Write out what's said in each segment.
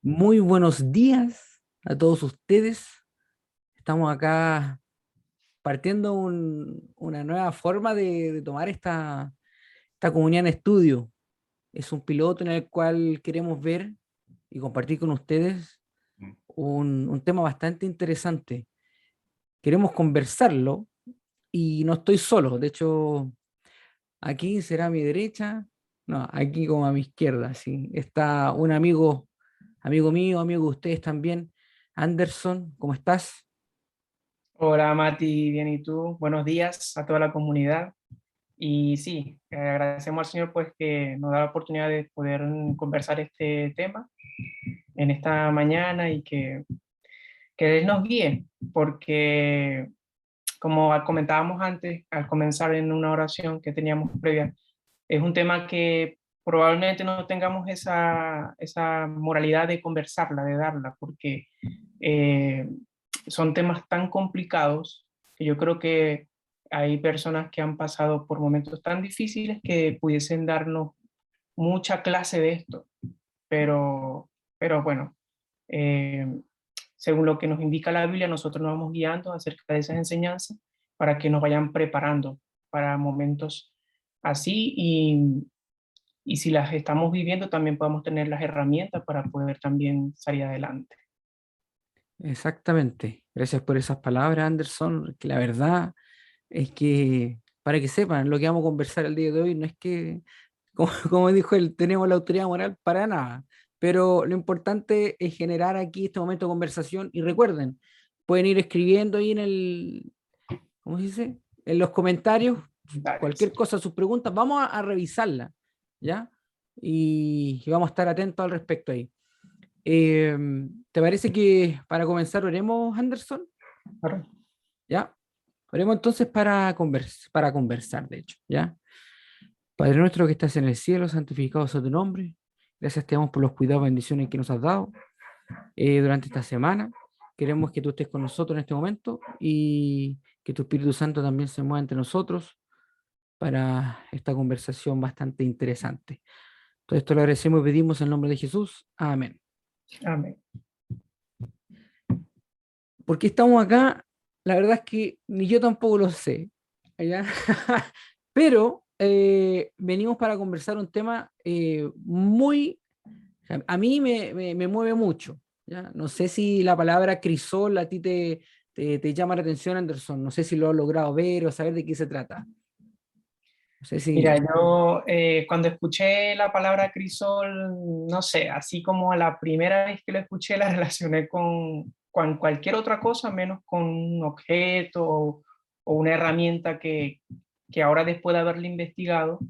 Muy buenos días a todos ustedes. Estamos acá partiendo una nueva forma de tomar esta comunidad en estudio. Es un piloto en el cual queremos ver y compartir con ustedes un tema bastante interesante. Queremos conversarlo y no estoy solo. De hecho, aquí será a mi derecha, no, aquí como a mi izquierda, sí. Está un amigo mío, amigo de ustedes también. Anderson, ¿cómo estás? Hola Mati, bien y tú. Buenos días a toda la comunidad. Y sí, agradecemos al Señor pues que nos da la oportunidad de poder conversar este tema en esta mañana y que Él nos guíe, porque como comentábamos antes, al comenzar en una oración que teníamos previa, es un tema que probablemente no tengamos esa moralidad de conversarla, de darla, porque eh, son temas tan complicados que yo creo que hay personas que han pasado por momentos tan difíciles que pudiesen darnos mucha clase de esto, pero bueno, eh, según lo que nos indica la Biblia, nosotros nos vamos guiando acerca de esas enseñanzas para que nos vayan preparando para momentos así y si las estamos viviendo también podamos tener las herramientas para poder también salir adelante. Exactamente. Gracias por esas palabras, Anderson, que la verdad es que, para que sepan, lo que vamos a conversar el día de hoy no es que, como dijo él, tenemos la autoridad moral para nada, pero lo importante es generar aquí este momento de conversación y recuerden, pueden ir escribiendo ahí ¿cómo se dice? En los comentarios, Dale. cualquier cosa, sus preguntas, vamos a revisarla, ¿ya? Y vamos a estar atentos al respecto ahí. Eh, ¿Te parece que para comenzar oremos, Anderson? ¿Ya? Oremos entonces para conversar, de hecho, ¿ya? Padre nuestro que estás en el cielo, santificado sea tu nombre. Gracias te damos por los cuidados y bendiciones que nos has dado durante esta semana. Queremos que tú estés con nosotros en este momento y que tu Espíritu Santo también se mueva entre nosotros para esta conversación bastante interesante. Todo esto lo agradecemos y pedimos en el nombre de Jesús. Amén. Amén. ¿Por qué estamos acá? La verdad es que ni yo tampoco lo sé, ¿ya? Pero venimos para conversar un tema muy, a mí me mueve mucho, ¿ya? No sé si la palabra crisol a ti te llama la atención, Anderson. No sé si lo has logrado ver o saber de qué se trata. No sé Mira, si... yo cuando escuché la palabra crisol, no sé, así como la primera vez que lo escuché la relacioné con cualquier otra cosa, menos con un objeto o una herramienta que ahora después de haberla investigado,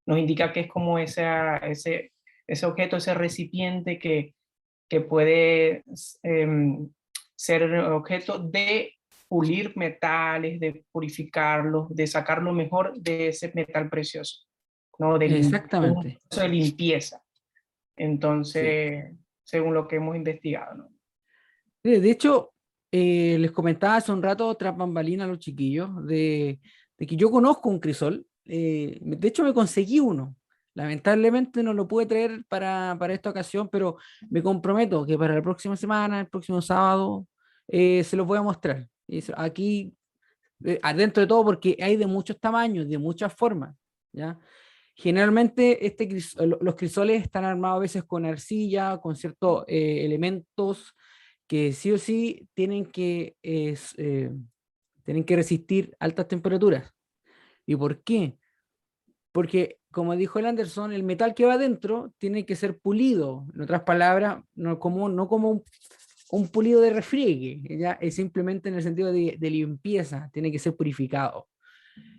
nos indica que es como ese objeto, ese recipiente que puede ser objeto de pulir metales, de purificarlos, de sacar lo mejor de ese metal precioso, ¿no? Un Exactamente, proceso de limpieza. sí. Entonces, según lo que hemos investigado, ¿no? De hecho, les comentaba hace un rato tras bambalinas a los chiquillos de que yo conozco un crisol. De hecho, me conseguí uno. Lamentablemente no lo pude traer para esta ocasión, pero me comprometo que para la próxima semana, el próximo sábado, se los voy a mostrar. Aquí, adentro de todo, porque hay de muchos tamaños, de muchas formas, ¿ya? Generalmente los crisoles están armados a veces con arcilla, con ciertos elementos que sí o sí tienen que resistir altas temperaturas. ¿Y por qué? Porque, como dijo el Anderson, el metal que va adentro tiene que ser pulido. En otras palabras, no como un pulido de refriegue, ¿ya? Es simplemente en el sentido de limpieza, tiene que ser purificado.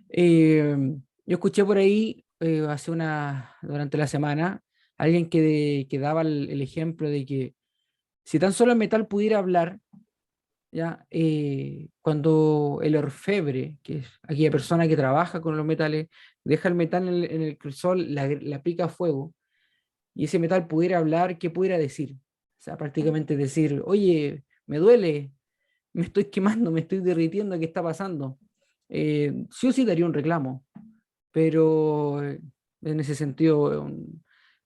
Eh, yo escuché por ahí durante la semana alguien que daba el ejemplo de que si tan solo el metal pudiera hablar, ¿ya? Cuando el orfebre, que es aquella persona que trabaja con los metales, deja el metal en el crisol, le aplica fuego, y ese metal pudiera hablar, ¿qué pudiera decir? O sea, prácticamente decir, oye, me duele, me estoy quemando, me estoy derritiendo, ¿qué está pasando? Sí o sí daría un reclamo, pero en ese sentido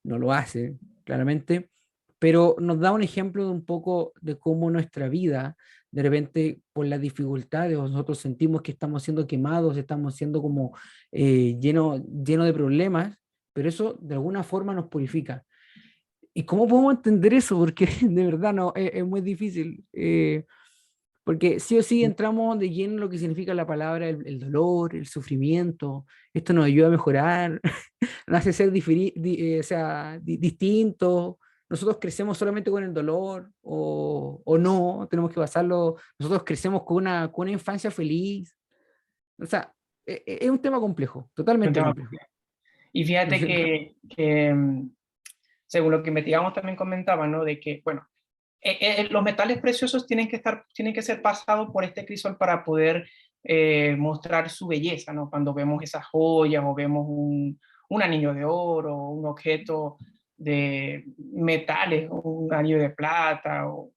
no lo hace, claramente. pero nos da un ejemplo de un poco de cómo nuestra vida, de repente, por las dificultades, nosotros sentimos que estamos siendo quemados, estamos siendo como lleno de problemas, pero eso de alguna forma nos purifica. ¿Y cómo podemos entender eso? Porque de verdad no, es muy difícil. Porque sí o sí entramos de lleno en lo que significa la palabra, el dolor, el sufrimiento. Esto nos ayuda a mejorar, nos hace ser o sea, distintos. Nosotros crecemos solamente con el dolor o no, tenemos que basarlo. Nosotros crecemos con una infancia feliz. O sea, es un tema complejo, Un totalmente tema complejo. complejo. Y fíjate que según lo que investigamos también comentaban, ¿no? De que, bueno, los metales preciosos tienen que ser pasados por este crisol para poder mostrar su belleza, ¿no? Cuando vemos esas joyas o vemos un anillo de oro, un objeto de metales, un anillo de plata, o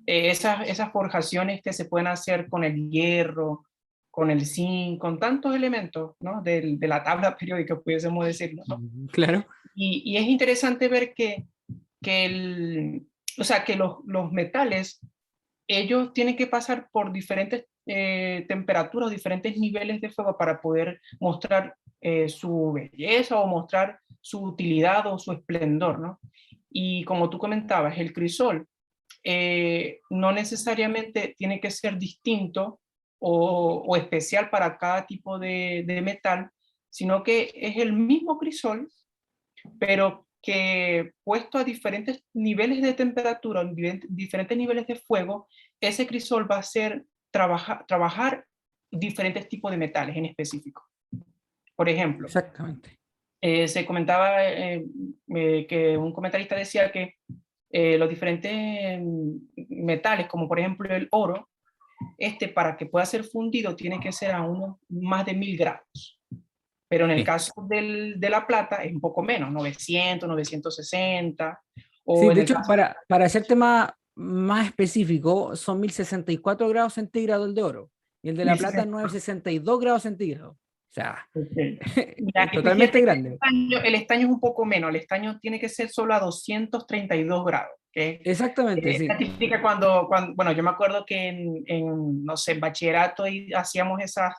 esas forjaciones que se pueden hacer con el hierro, con el zinc, con tantos elementos, ¿no? De la tabla periódica, pudiésemos decirlo, ¿no? Claro. Y es interesante ver que o sea, que los metales, ellos tienen que pasar por diferentes temperaturas, diferentes niveles de fuego para poder mostrar su belleza o mostrar su utilidad o su esplendor, ¿no? Y como tú comentabas, el crisol no necesariamente tiene que ser distinto o especial para cada tipo de metal, sino que es el mismo crisol, pero que puesto a diferentes niveles de temperatura, diferentes niveles de fuego, ese crisol va a hacer trabajar diferentes tipos de metales en específico. Por ejemplo, Exactamente. se comentaba que un comentarista decía que los diferentes metales, como por ejemplo el oro, para que pueda ser fundido tiene que ser a unos más de 1000 grados. Pero en el Sí. caso de la plata es un poco menos, 900, 960, o Sí, en de el hecho, caso para hacerte más específico, son 1064 grados centígrados el de oro y el de de la plata 1060. 962 grados centígrados. O sea, Okay. Mira, es y totalmente fíjate que grande. el estaño es un poco menos, el estaño tiene que ser solo a 232 grados, que Exactamente, la sí. típica bueno, yo me acuerdo que no sé, en bachillerato hacíamos esas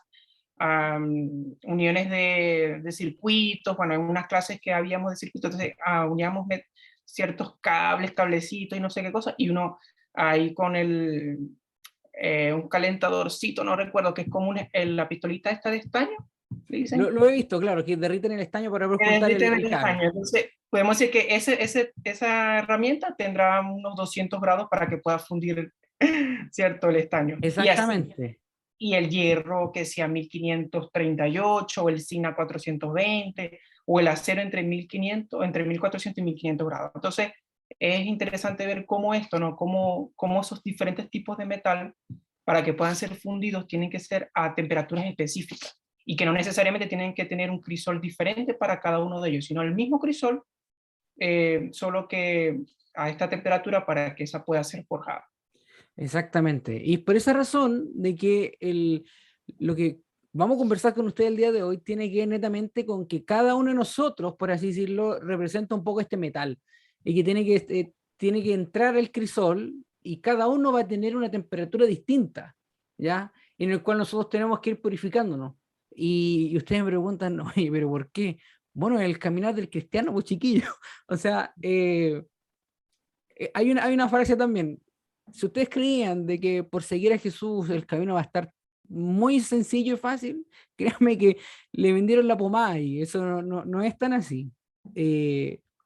uniones de circuitos, bueno, en unas clases que habíamos de circuitos, entonces uníamos ciertos cables, cablecitos y no sé qué cosa, y uno ahí con un calentadorcito, no recuerdo, que es como la pistolita esta de estaño, le dicen, Lo he visto, claro, que derriten el estaño para poder que juntar derriten el el cable. estaño. Entonces, podemos decir que esa herramienta tendrá unos 200 grados para que pueda fundir, ¿cierto?, el estaño. Y así, Exactamente. y el hierro que sea 1538, o el zinc a 420, o el acero entre 1400 y 1500 grados. Entonces, es interesante ver cómo esto, ¿no? Cómo esos diferentes tipos de metal, para que puedan ser fundidos, tienen que ser a temperaturas específicas y que no necesariamente tienen que tener un crisol diferente para cada uno de ellos, sino el mismo crisol, solo que a esta temperatura para que esa pueda ser forjada. Exactamente. Y por esa razón de que lo que vamos a conversar con usted el día de hoy tiene que ver netamente con que cada uno de nosotros, por así decirlo, representa un poco este metal y que tiene que entrar el crisol y cada uno va a tener una temperatura distinta, ¿ya? En el cual nosotros tenemos que ir purificándonos. Y ustedes me preguntan, oye, ¿pero por qué? Bueno, el caminar del cristiano, pues chiquillo. O sea, hay una falacia también. Si ustedes creían de que por seguir a Jesús el camino va a estar muy sencillo y fácil, créanme que le vendieron la pomada y eso no es tan así.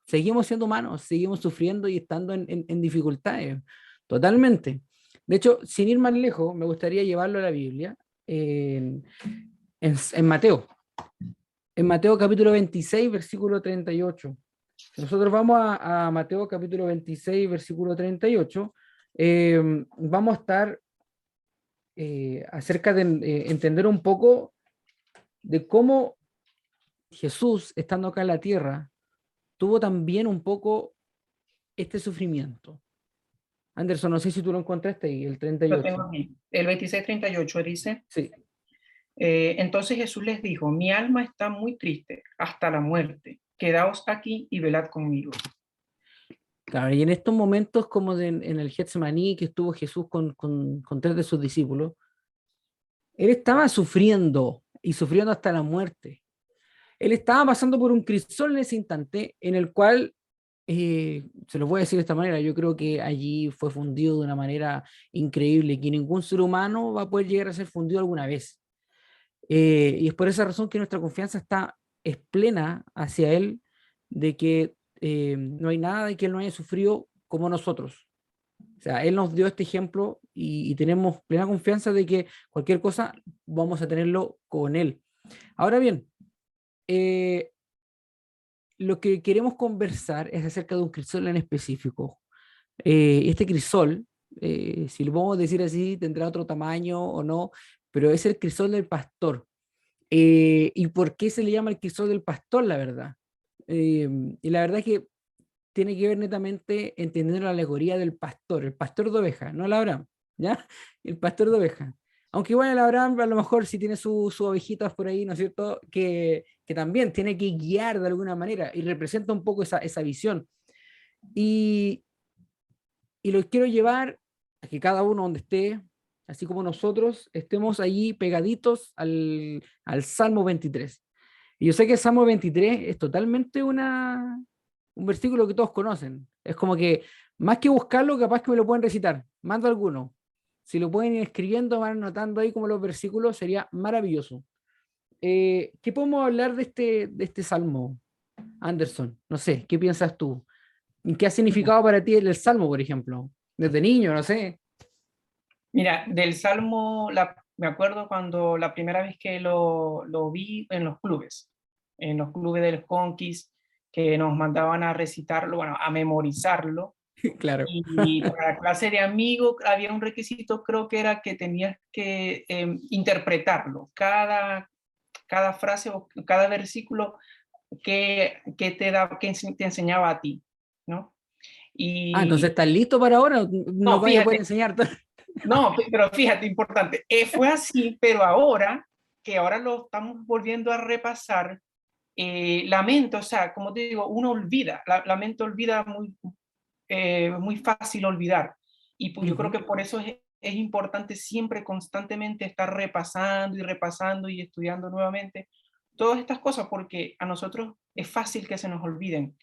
Seguimos siendo humanos, seguimos sufriendo y estando en dificultades, totalmente. De hecho, sin ir más lejos, me gustaría llevarlo a la Biblia, en Mateo. En Mateo capítulo 26, versículo 38. Si nosotros vamos a Mateo capítulo 26, versículo 38, vamos a estar acerca de entender un poco de cómo Jesús, estando acá en la tierra, tuvo también un poco este sufrimiento. Anderson, no sé si tú lo encontraste ahí, el Lo tengo 38. aquí. El 26:38 dice, Sí, entonces Jesús les dijo, mi alma está muy triste hasta la muerte, quedaos aquí y velad conmigo. Claro, y en estos momentos como en el Getsemaní que estuvo Jesús con tres de sus discípulos, él estaba sufriendo y sufriendo hasta la muerte. Él estaba pasando por un crisol en ese instante en el cual, se lo voy a decir de esta manera, yo creo que allí fue fundido de una manera increíble, que ningún ser humano va a poder llegar a ser fundido alguna vez. Y es por esa razón que nuestra confianza es plena hacia Él, de que no hay nada de que Él no haya sufrido como nosotros. O sea, Él nos dio este ejemplo y tenemos plena confianza de que cualquier cosa vamos a tenerlo con Él. Ahora bien, eh, lo que queremos conversar es acerca de un crisol en específico. Este crisol, si lo podemos decir así, tendrá otro tamaño o no, pero es el crisol del pastor. ¿Y por qué se le llama el crisol del pastor, la verdad? Y la verdad es que tiene que ver netamente entendiendo la alegoría del pastor, el pastor de ovejas, no el Abraham, ¿ya? El pastor de ovejas. Aunque igual el Abraham a lo mejor si tiene sus ovejitas por ahí, ¿no es cierto? Que también tiene que guiar de alguna manera y representa un poco esa visión. Y, y lo quiero llevar a que cada uno donde esté, así como nosotros, estemos allí pegaditos al Salmo 23. Y yo sé que el Salmo 23 es totalmente un versículo que todos conocen. Es como que, más que buscarlo, capaz que me lo pueden recitar. Mando alguno. Si lo pueden ir escribiendo, van anotando ahí como los versículos, sería maravilloso. ¿Qué podemos hablar de este Salmo, Anderson? No sé, ¿qué piensas tú? ¿Qué ha significado para ti el Salmo, por ejemplo? Desde niño, no sé. Mira, del Salmo, me acuerdo cuando la primera vez que lo vi en los clubes del Conquist, que nos mandaban a recitarlo, bueno, a memorizarlo. Claro. Y para la clase de amigos había un requisito, creo que era que tenías que interpretarlo, cada frase o cada versículo que te enseñaba a ti, ¿no? Ah, entonces Y estás listo para ahora. Nos no, vaya a poder fíjate, enseñar. no, pero fíjate, importante, fue así, pero ahora que ahora lo estamos volviendo a repasar, la mente, o sea, como te digo, uno olvida, la mente olvida muy fácil olvidar. Y pues yo creo Ujú. que por eso es importante siempre constantemente estar repasando y repasando y estudiando nuevamente todas estas cosas, porque a nosotros es fácil que se nos olviden.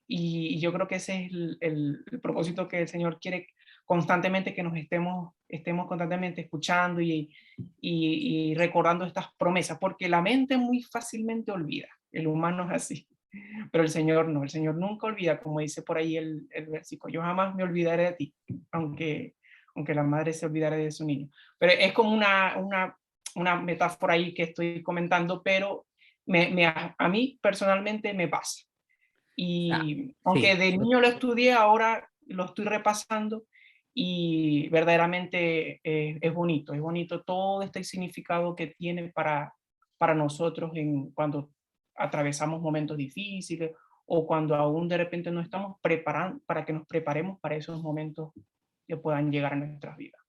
Y yo creo que ese es el propósito que el Señor quiere constantemente, que nos estemos constantemente escuchando y recordando estas promesas, porque la mente muy fácilmente olvida, el humano es así, pero el Señor no, el Señor nunca olvida, como dice por ahí el versículo, yo jamás me olvidaré de ti, aunque la madre se olvidara de su niño. Pero es como una metáfora ahí que estoy comentando, pero a mí personalmente me pasa. Ah, Y aunque sí. de niño lo estudié, ahora lo estoy repasando y verdaderamente es bonito todo este significado que tiene para nosotros cuando atravesamos momentos difíciles o cuando aún de repente no estamos preparando, para que nos preparemos para esos momentos que puedan llegar a nuestras vidas.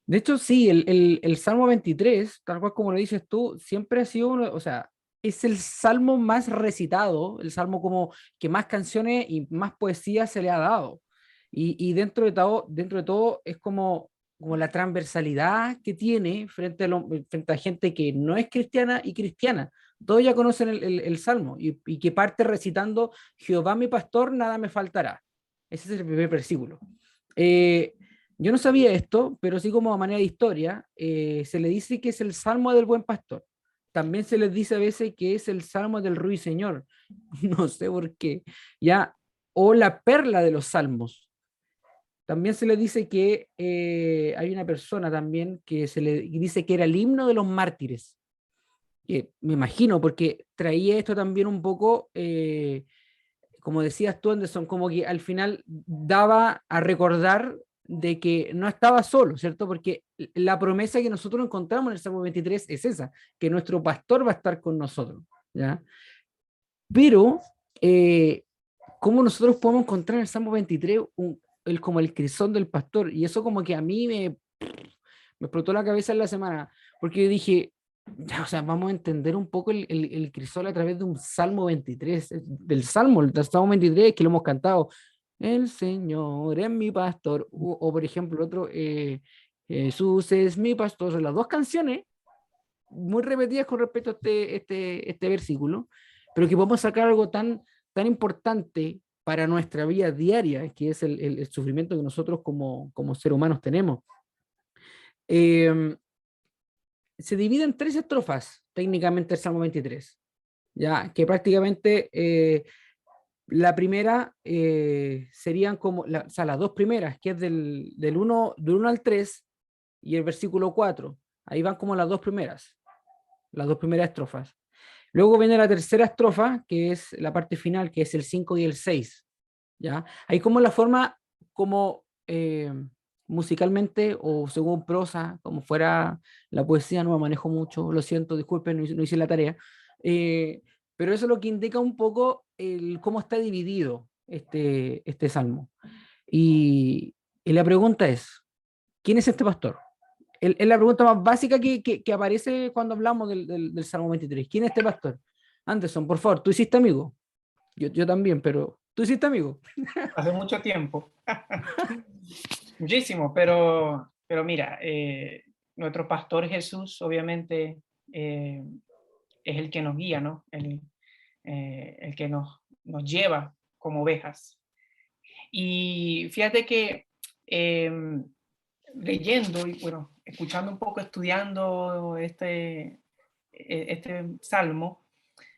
De hecho, sí, el Salmo 23, tal cual como lo dices tú, siempre ha sido uno, o sea, es el salmo más recitado, el salmo como que más canciones y más poesía se le ha dado. Y dentro de todo es como la transversalidad que tiene frente a gente que no es cristiana y cristiana. Todos ya conocen el salmo y que parte recitando, Jehová mi pastor, nada me faltará. Ese es el primer versículo. Eh, yo no sabía esto, pero sí como a manera de historia, se le dice que es el Salmo del Buen Pastor. También se les dice a veces que es el Salmo del Ruiseñor. No sé por qué. Ya, o la perla de los salmos. También se le dice que hay una persona también que se le dice que era el himno de los mártires. Me imagino, porque traía esto también un poco, como decías tú, Anderson, como que al final daba a recordar de que no estaba solo, ¿cierto? Porque la promesa que nosotros encontramos en el Salmo 23 es esa, que nuestro pastor va a estar con nosotros, ¿ya? Pero, eh, ¿cómo nosotros podemos encontrar en el Salmo 23 como el crisol del pastor? Y eso como que a mí me explotó la cabeza en la semana, porque yo dije, ya, o sea, vamos a entender un poco el crisol a través de un Salmo 23, del Salmo 23, que lo hemos cantado El Señor es mi pastor. O, por ejemplo, otro, Jesús es mi pastor. Son las dos canciones muy repetidas con respecto a este versículo, pero que podemos sacar algo tan importante para nuestra vida diaria, que es el sufrimiento que nosotros como seres humanos tenemos. Eh, Se divide en tres estrofas, técnicamente el Salmo 23, ya que prácticamente la primera serían como, o sea, las dos primeras, que es del 1 al 3 y el versículo 4. Ahí van como las dos primeras estrofas. Luego viene la tercera estrofa, que es la parte final, que es el 5 y el 6. ¿Ya? Ahí como la forma, como musicalmente o según prosa, como fuera la poesía, no me manejo mucho, lo siento, disculpen, no hice la tarea. Eh, pero eso es lo que indica un poco cómo está dividido este salmo. Y la pregunta es, ¿quién es este pastor? Es la pregunta más básica que aparece cuando hablamos del Salmo 23. ¿Quién es este pastor? Anderson, por favor, tú hiciste amigo. Yo también, pero tú hiciste amigo. Hace mucho tiempo, muchísimo, pero mira, nuestro pastor Jesús obviamente es el que nos guía, ¿no? El que nos lleva como ovejas. Y fíjate que leyendo y bueno, escuchando un poco, estudiando este salmo,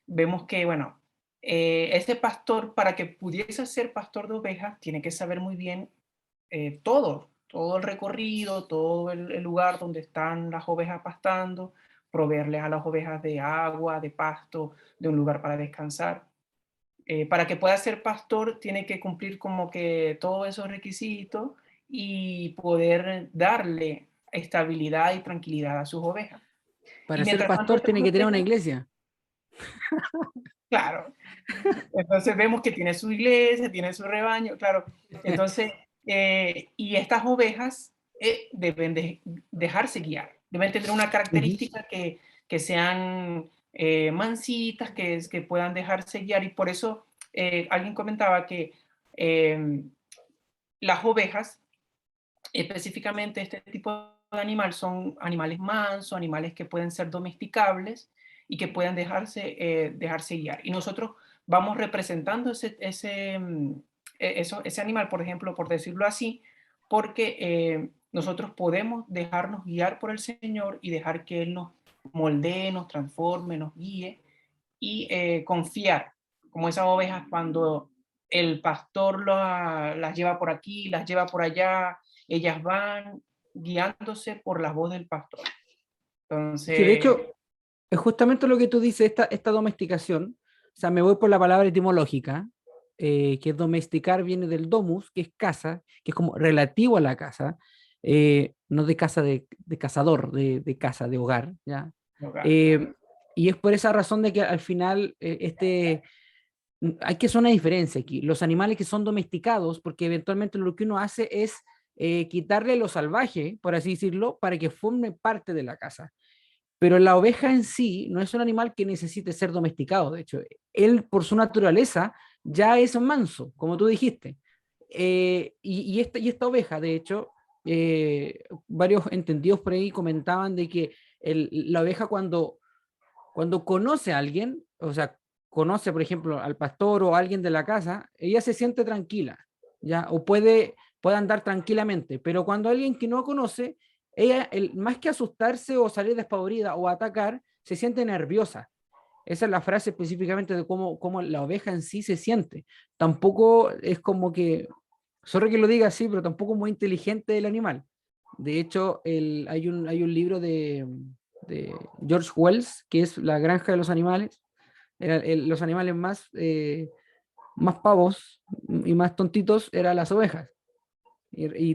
vemos que, bueno, este pastor, para que pudiese ser pastor de ovejas, tiene que saber muy bien todo el recorrido, todo el lugar donde están las ovejas pastando, proveerles a las ovejas de agua, de pasto, de un lugar para descansar. Para que pueda ser pastor, tiene que cumplir como que todos esos requisitos y poder darle estabilidad y tranquilidad a sus ovejas. Y Para ser mientras tanto, pastor estas tiene que tener una ovejas, iglesia. claro, entonces vemos que tiene su iglesia, tiene su rebaño, claro. Entonces, y estas ovejas deben dejarse guiar, deben tener una Ujú. característica que sean mansitas, que puedan dejarse guiar. Y por eso alguien comentaba que las ovejas, específicamente este tipo de animal, son animales mansos, animales que pueden ser domesticables y que pueden dejarse guiar. Y nosotros vamos representando ese animal, por ejemplo, por decirlo así, porque nosotros podemos dejarnos guiar por el Señor y dejar que Él nos moldee, nos transforme, nos guíe y confiar, como esas ovejas cuando el pastor las lleva por aquí, las lleva por allá, ellas van guiándose por la voz del pastor. Es que de Entonces, hecho, es justamente lo que tú dices, esta domesticación. O sea, me voy por la palabra etimológica, que es domesticar, viene del domus, que es casa, que es como relativo a la casa, no de casa de cazador, de casa, de hogar, ¿ya? hogar, claro. Eh, y es por esa razón de que al final hay que hacer una diferencia aquí. Los animales que son domesticados, porque eventualmente lo que uno hace es quitarle lo salvaje, por así decirlo, para que forme parte de la casa. Pero la oveja en sí no es un animal que necesite ser domesticado. De hecho, él por su naturaleza ya es manso, como tú dijiste. Y esta oveja, de hecho, varios entendidos por ahí comentaban de que la oveja cuando conoce a alguien, o sea, conoce, por ejemplo, al pastor o a alguien de la casa, ella se siente tranquila, ¿ya? O puede andar tranquilamente, pero cuando alguien que no conoce, ella, más que asustarse o salir despavorida o atacar, se siente nerviosa. Esa es la frase específicamente de cómo la oveja en sí se siente. Tampoco es como que, sorry que lo diga así, pero tampoco muy inteligente el animal. De hecho, hay un libro de George Wells, que es La granja de los animales. Los animales más pavos y más tontitos eran las ovejas. Y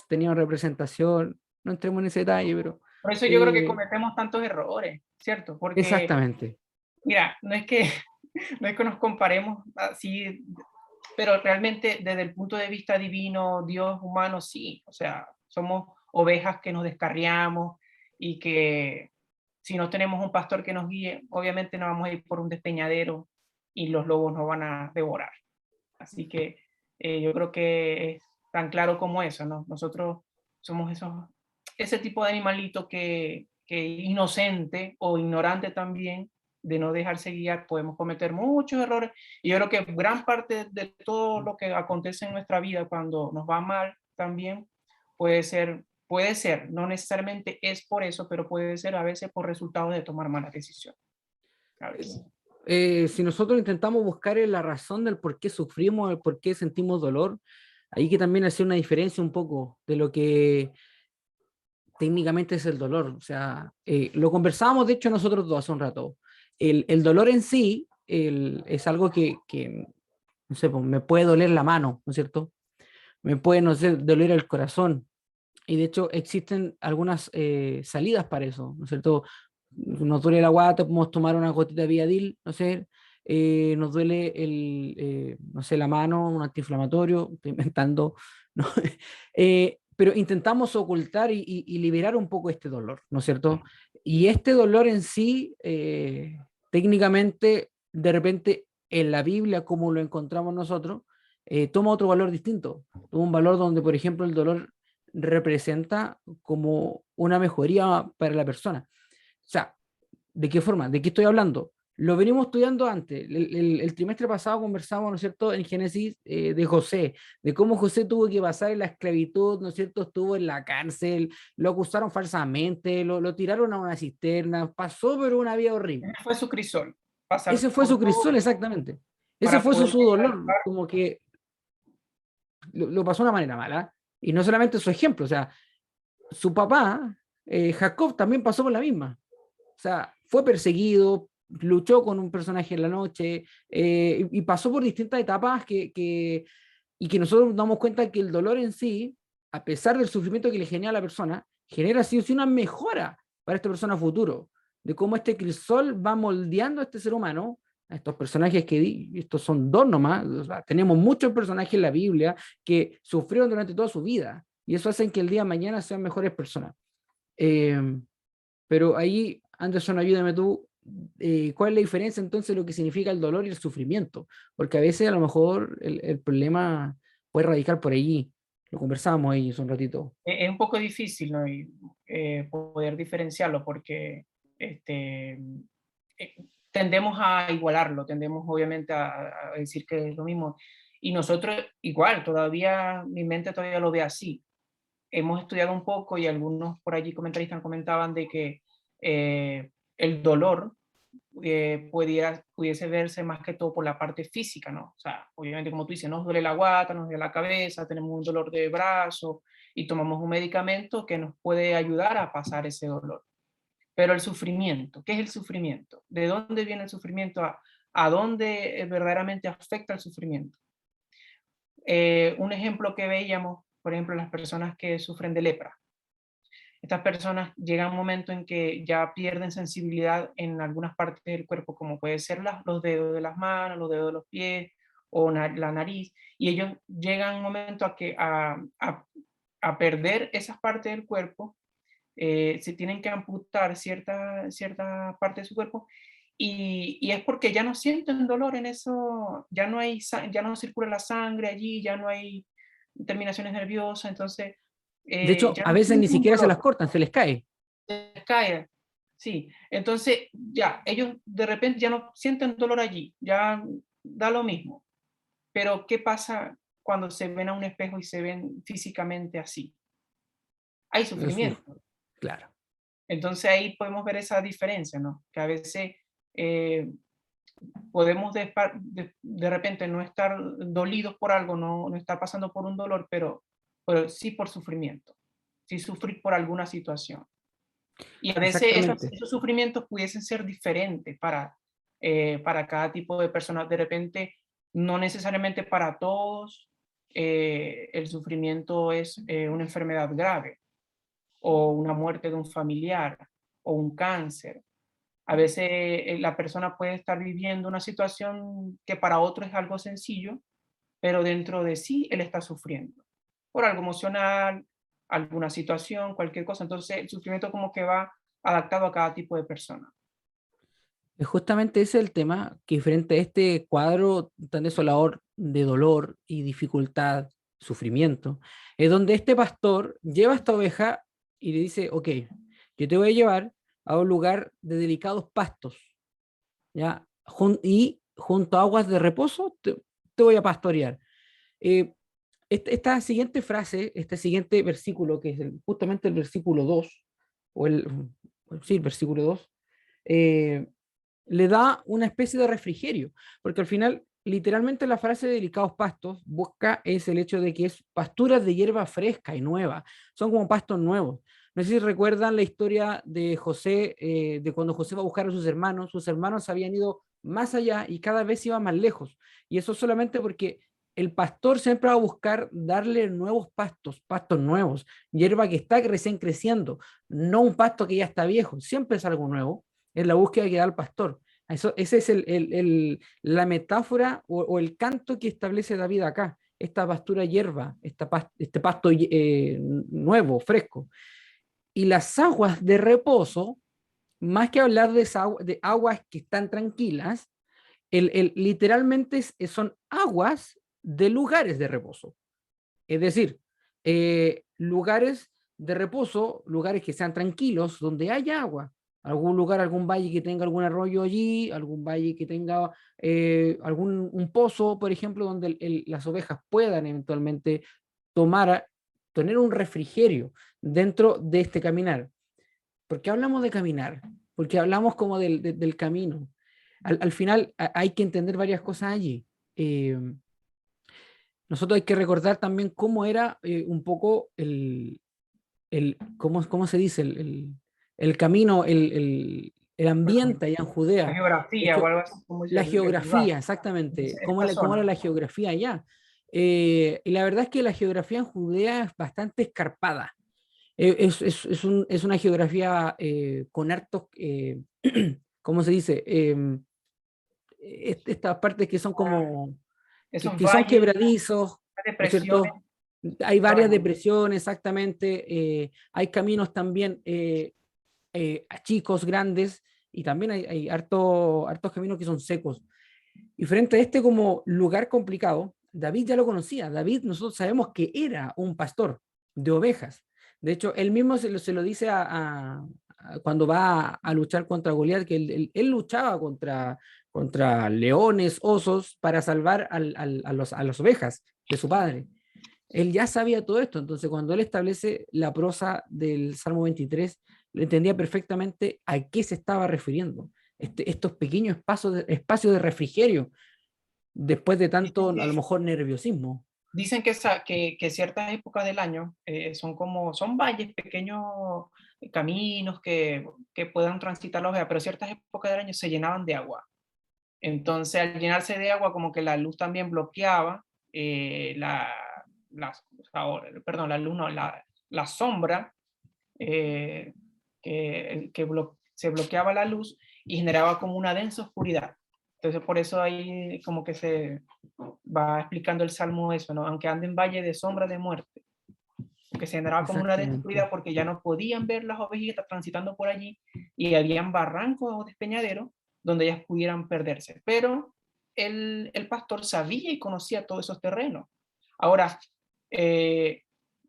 tenían representación, no entremos en ese detalle, pero Por eso yo creo que eh, cometemos tantos errores, ¿cierto? Porque, exactamente. mira, no es que, no es que nos comparemos así, pero realmente desde el punto de vista divino, Dios humano, sí. O sea, somos ovejas que nos descarriamos y que si no tenemos un pastor que nos guíe, obviamente no vamos a ir por un despeñadero y los lobos nos van a devorar. Así que Yo creo que es tan claro como eso, ¿no? Nosotros somos ese tipo de animalito que inocente o ignorante también, de no dejarse guiar, podemos cometer muchos errores. Y yo creo que gran parte de todo lo que acontece en nuestra vida cuando nos va mal también puede ser, no necesariamente es por eso, pero puede ser a veces por resultado de tomar malas decisiones. A veces. Si nosotros intentamos buscar la razón del por qué sufrimos, el por qué sentimos dolor, hay que también hacer una diferencia un poco de lo que técnicamente es el dolor. O sea, lo conversábamos de hecho nosotros dos hace un rato. El dolor en sí es algo que, no sé, pues, me puede doler la mano, ¿no es cierto? Me puede, no sé, doler el corazón. Y de hecho existen algunas salidas para eso, ¿no es cierto? Nos duele la guata, podemos tomar una gotita de Viadil, no sé, nos duele no sé, la mano, un antiinflamatorio, estoy inventando, ¿no? Pero intentamos ocultar y liberar un poco este dolor, ¿no es cierto? Y este dolor en sí, técnicamente, de repente, en la Biblia, como lo encontramos nosotros, toma otro valor distinto, toma un valor donde, por ejemplo, el dolor representa como una mejoría para la persona. O sea, ¿de qué forma? ¿De qué estoy hablando? Lo venimos estudiando antes. El trimestre pasado conversamos, ¿no es cierto?, en Génesis de José, de cómo José tuvo que pasar en la esclavitud, ¿no es cierto?, estuvo en la cárcel, lo acusaron falsamente, lo tiraron a una cisterna, pasó por una vida horrible. Ese fue su crisol, pasar Ese fue por su todo crisol, exactamente. Ese para fue poder su llegar. dolor, como que lo pasó de una manera mala. Y no solamente su ejemplo, o sea, su papá, Jacob, también pasó por la misma. O sea, fue perseguido, luchó con un personaje en la noche y pasó por distintas etapas y que nosotros nos damos cuenta que el dolor en sí, a pesar del sufrimiento que le genera a la persona, genera sí o sí una mejora para esta persona futuro, de cómo este crisol va moldeando a este ser humano, a estos personajes estos son dos nomás, o sea, tenemos muchos personajes en la Biblia que sufrieron durante toda su vida y eso hace que el día de mañana sean mejores personas. Eh, pero ahí, Anderson, ayúdame tú, ¿cuál es la diferencia entonces de lo que significa el dolor y el sufrimiento? Porque a veces a lo mejor el problema puede radicar por allí. Lo conversábamos ahí hace un ratito. Es un poco difícil, ¿no? Y, poder diferenciarlo porque este, eh, tendemos a igualarlo, tendemos obviamente a decir que es lo mismo. Y nosotros igual, todavía mi mente todavía lo ve así. Hemos estudiado un poco y algunos por allí comentaristas comentaban de que el dolor pudiese verse más que todo por la parte física, ¿no? O sea, obviamente, como tú dices, nos duele la guata, nos duele la cabeza, tenemos un dolor de brazo y tomamos un medicamento que nos puede ayudar a pasar ese dolor. Pero el sufrimiento, ¿qué es el sufrimiento? ¿De dónde viene el sufrimiento? ¿A dónde verdaderamente afecta el sufrimiento? Un ejemplo que veíamos, por ejemplo, las personas que sufren de lepra. Estas personas llegan a un momento en que ya pierden sensibilidad en algunas partes del cuerpo, como puede ser los dedos de las manos, los dedos de los pies o la nariz, y ellos llegan a un momento a perder esas partes del cuerpo, se tienen que amputar cierta parte de su cuerpo, y es porque ya no sienten dolor en eso, ya no hay, ya no circula la sangre allí, ya no hay terminaciones nerviosas, entonces De hecho, ya a no veces ni sienten siquiera se las dolor, cortan, se les cae. les cae. Sí, entonces ya, ellos de repente ya no sienten dolor allí, ya da lo mismo. Pero ¿qué pasa cuando se ven a un espejo y se ven físicamente así? Hay Uf, sufrimiento. claro. Entonces ahí podemos ver esa diferencia, ¿no? Que a veces eh, podemos de repente no estar dolidos por algo, no estar pasando por un dolor, pero sí por sufrimiento, sí sufrir por alguna situación. Y a veces Exactamente. esos sufrimientos pudiesen ser diferentes para cada tipo de persona. De repente, no necesariamente para todos el sufrimiento es una enfermedad grave o una muerte de un familiar o un cáncer. A veces la persona puede estar viviendo una situación que para otro es algo sencillo, pero dentro de sí él está sufriendo por algo emocional, alguna situación, cualquier cosa. Entonces el sufrimiento como que va adaptado a cada tipo de persona. Justamente ese es el tema, que frente a este cuadro tan desolador de dolor y dificultad, sufrimiento, es donde este pastor lleva a esta oveja y le dice, ok, yo te voy a llevar a un lugar de delicados pastos, ¿ya? Y junto a aguas de reposo te voy a pastorear. Eh, esta siguiente frase, este siguiente versículo, que es justamente el versículo 2 o sí, el versículo 2 eh, le da una especie de refrigerio, porque al final, literalmente la frase de delicados pastos busca es el hecho de que es pasturas de hierba fresca y nueva, son como pastos nuevos. No sé si recuerdan la historia de José, de cuando José va a buscar a sus hermanos habían ido más allá y cada vez iban más lejos, y eso solamente porque el pastor siempre va a buscar darle nuevos pastos, pastos nuevos, hierba que está recién creciendo, no un pasto que ya está viejo, siempre es algo nuevo, es la búsqueda que da el pastor. Eso, ese es la metáfora o el canto que establece David acá, esta pastura hierba, este pasto nuevo, fresco. Y las aguas de reposo, más que hablar de aguas que están tranquilas, literalmente son aguas de lugares de reposo. Es decir, lugares de reposo, lugares que sean tranquilos, donde haya agua. Algún lugar, algún valle que tenga algún arroyo allí, algún valle que tenga un pozo, por ejemplo, donde las ovejas puedan eventualmente tomar, tener un refrigerio dentro de este caminar. ¿Por qué hablamos de caminar? Porque hablamos como del camino. Al final hay que entender varias cosas allí. Eh, Nosotros hay que recordar también cómo era un poco ¿cómo se dice? El camino, el Bueno, ambiente allá en la Judea. De geografía o hecho, algo así como dice la el lugar, geografía, exactamente, esta cómo era zona. la geografía allá. Y la verdad es que la geografía en Judea es bastante escarpada. Es una geografía con hartos, ¿cómo se dice? Estas partes que son como, Esos que son valles, quebradizos, ¿no es depresiones, cierto? Hay varias valles. depresiones, exactamente. Hay caminos también chicos, grandes, y también hay hartos caminos que son secos. Y frente a este como lugar complicado, David ya lo conocía. David, nosotros sabemos que era un pastor de ovejas. De hecho, él mismo se lo dice cuando va a luchar contra Goliat, que él luchaba contra leones, osos, para salvar a las ovejas de su padre. Él ya sabía todo esto, entonces cuando él establece la prosa del Salmo 23, le entendía perfectamente a qué se estaba refiriendo. Estos pequeños espacios de refrigerio después de tanto, a lo mejor, nerviosismo. Dicen que ciertas épocas del año son como, son valles, pequeños caminos que puedan transitar la ovejas, pero ciertas épocas del año se llenaban de agua. Entonces, al llenarse de agua, como que la luz también bloqueaba perdón, la luz no, la sombra, eh, se bloqueaba la luz y generaba como una densa oscuridad. Entonces, por eso ahí como que se va explicando el Salmo eso, ¿no? Aunque ande en valle de sombra de muerte, que se generaba como una densa Exactamente. oscuridad porque ya no podían ver las ovejitas transitando por allí y habían barrancos o despeñaderos donde ellas pudieran perderse. Pero el pastor sabía y conocía todos esos terrenos. Ahora, eh,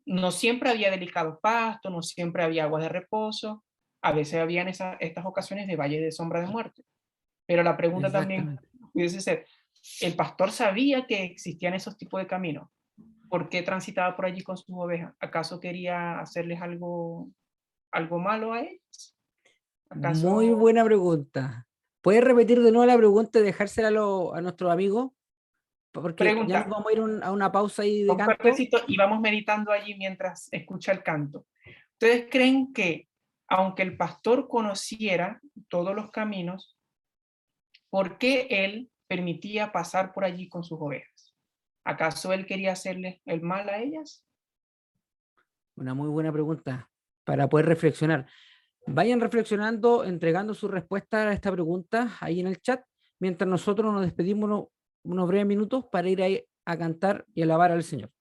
no siempre había delicados pastos, no siempre había aguas de reposo, a veces habían estas ocasiones de valle de sombra de muerte. Pero la pregunta también Exactamente. pudiese ser, ¿el pastor sabía que existían esos tipos de caminos? ¿Por qué transitaba por allí con sus ovejas? ¿Acaso quería hacerles algo malo a ellos? Muy ¿Acaso buena pregunta. ¿Puedes repetir de nuevo la pregunta y dejársela a nuestro amigo? Porque ya nos pregunta? vamos a ir a una pausa ahí de Un canto. cafecito y vamos meditando allí mientras escucha el canto. ¿Ustedes creen que, aunque el pastor conociera todos los caminos, por qué él permitía pasar por allí con sus ovejas? ¿Acaso él quería hacerles el mal a ellas? Una muy buena pregunta para poder reflexionar. Vayan reflexionando, entregando su respuesta a esta pregunta ahí en el chat, mientras nosotros nos despedimos unos breves minutos para ir ahí a cantar y alabar al Señor.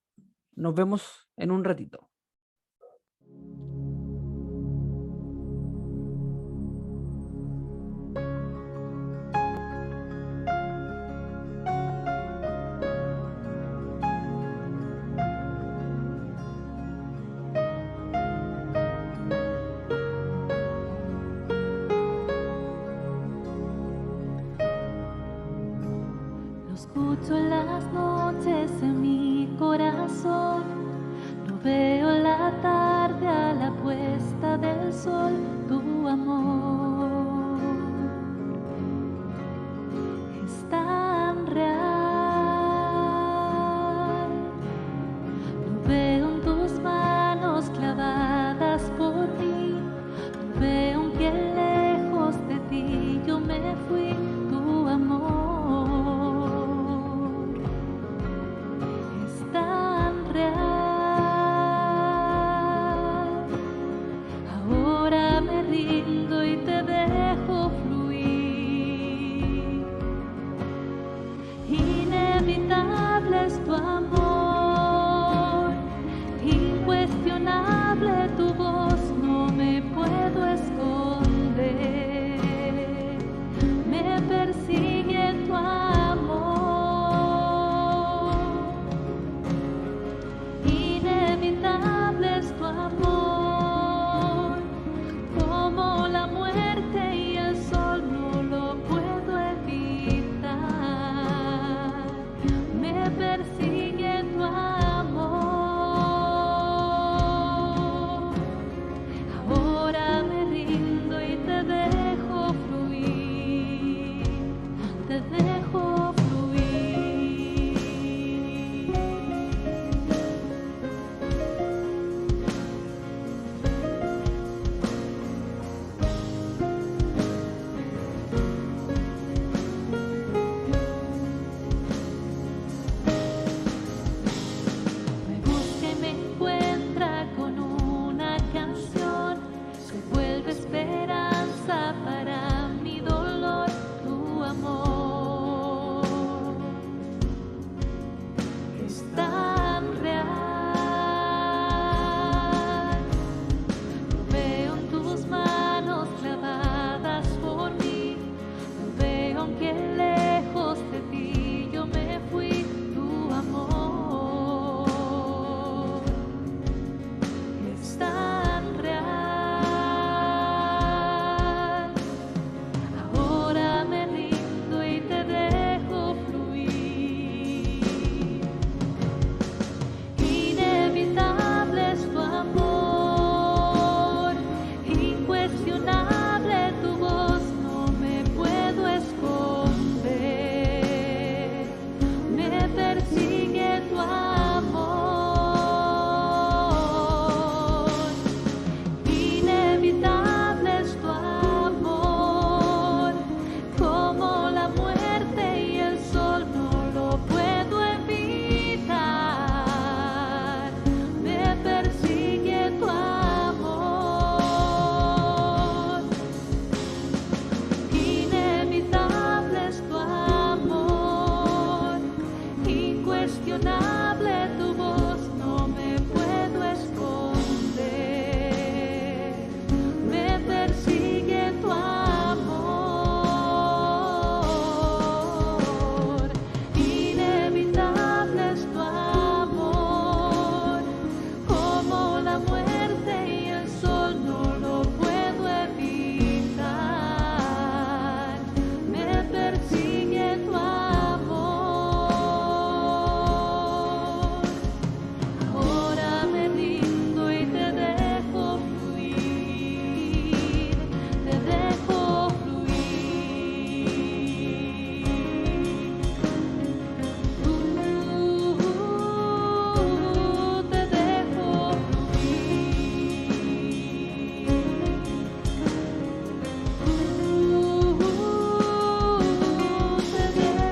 Nos vemos en un ratito. Escucho en las noches en mi corazón, no veo la tarde a la puesta del sol, tu amor es tan real. Lo veo en tus manos clavadas por mí, lo veo que lejos de ti yo me fui, tu amor tan real. Ahora me rindo y te dejo fluir. Inevitable es tu amor, incuestionable tu voz, no me puedo esconder. Me persigue tu amor. Inevitable es tu amor, como la muerte y el sol, no lo puedo evitar. Me persigue tu amor. Ahora me rindo y te dejo fluir, te dejo fluir. Me busca y me encuentra con una canción, se vuelve esperanza para mi dolor, tu amor es tan real. Lo veo en tus manos clavadas por mí, lo veo aunque lejos de ti yo me fui, tu amor es tan real. Ahora me rindo y te dejo fluir. Inevitable es tu amor, incuestionable tu voz, no me puedo esconder. Me persigue tu amor. Inevitable es tu amor, como la muerte y el sol, no lo puedo evitar. Me persigue tu amor. Inevitable es tu amor, incuestionable tu voz, no me puedo esconder. Me persigue tu amor. Inevitable es tu amor, como la muerte y el sol, no lo puedo evitar. Me persigue tu amor. Ahora me rindo y te dejo fluir, te dejo fluir. Te dejo fluir. Te dejo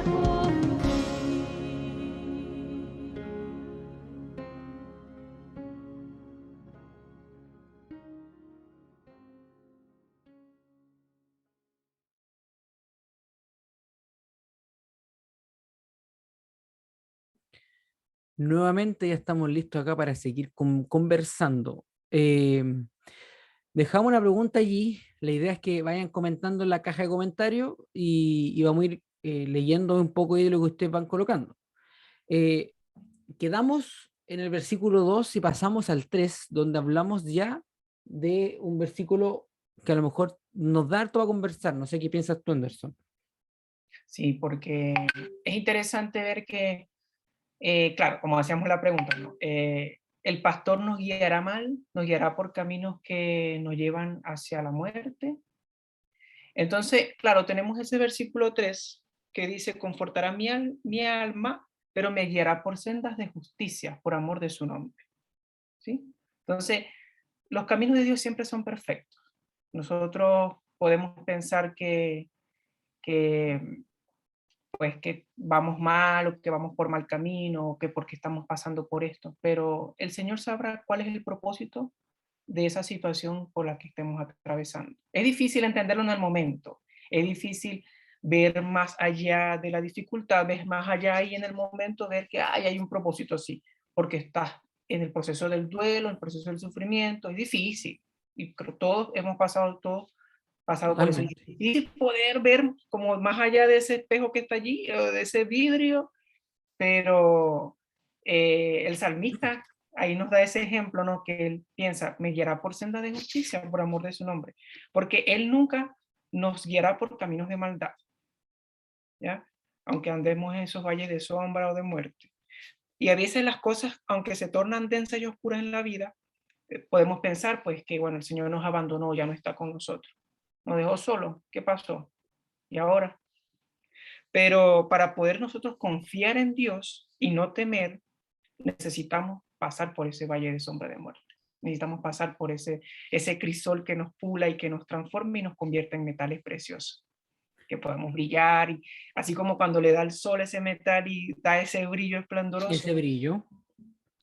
Nuevamente ya estamos listos acá para seguir conversando. Dejamos una pregunta allí. La idea es que vayan comentando en la caja de comentarios y vamos a ir leyendo un poco de lo que ustedes van colocando. Quedamos en el versículo 2 y pasamos al 3, donde hablamos ya de un versículo que a lo mejor nos da harto a conversar. No sé qué piensas tú, Anderson. Sí, porque es interesante ver que, claro, como hacíamos la pregunta, ¿no? El pastor nos guiará mal, nos guiará por caminos que nos llevan hacia la muerte. Entonces, claro, tenemos ese versículo 3 que dice, confortará mi alma, pero me guiará por sendas de justicia, por amor de su nombre. ¿Sí? Entonces, los caminos de Dios siempre son perfectos. Nosotros podemos pensar que pues que vamos mal o que vamos por mal camino o que porque estamos pasando por esto, pero el Señor sabrá cuál es el propósito de esa situación por la que estemos atravesando. Es difícil entenderlo en el momento, es difícil ver más allá de la dificultad, ves más allá y en el momento ver que hay un propósito así, porque estás en el proceso del duelo, en el proceso del sufrimiento, es difícil. Y creo todos hemos todos pasado por eso. Y Totalmente. es difícil poder ver como más allá de ese espejo que está allí, o de ese vidrio, pero el salmista ahí nos da ese ejemplo, ¿no? Que él piensa, me guiará por senda de justicia por amor de su nombre, porque él nunca nos guiará por caminos de maldad, ¿ya? Aunque andemos en esos valles de sombra o de muerte. Y a veces las cosas, aunque se tornan densas y oscuras en la vida, podemos pensar, pues, que, bueno, el Señor nos abandonó, ya no está con nosotros. Nos dejó solo. ¿Qué pasó? ¿Y ahora? Pero para poder nosotros confiar en Dios y no temer, necesitamos pasar por ese valle de sombra de muerte. Necesitamos pasar por ese crisol que nos pula y que nos transforma y nos convierte en metales preciosos, que podamos brillar. Y así como cuando le da el sol ese metal y da ese brillo esplendoroso, Ese brillo.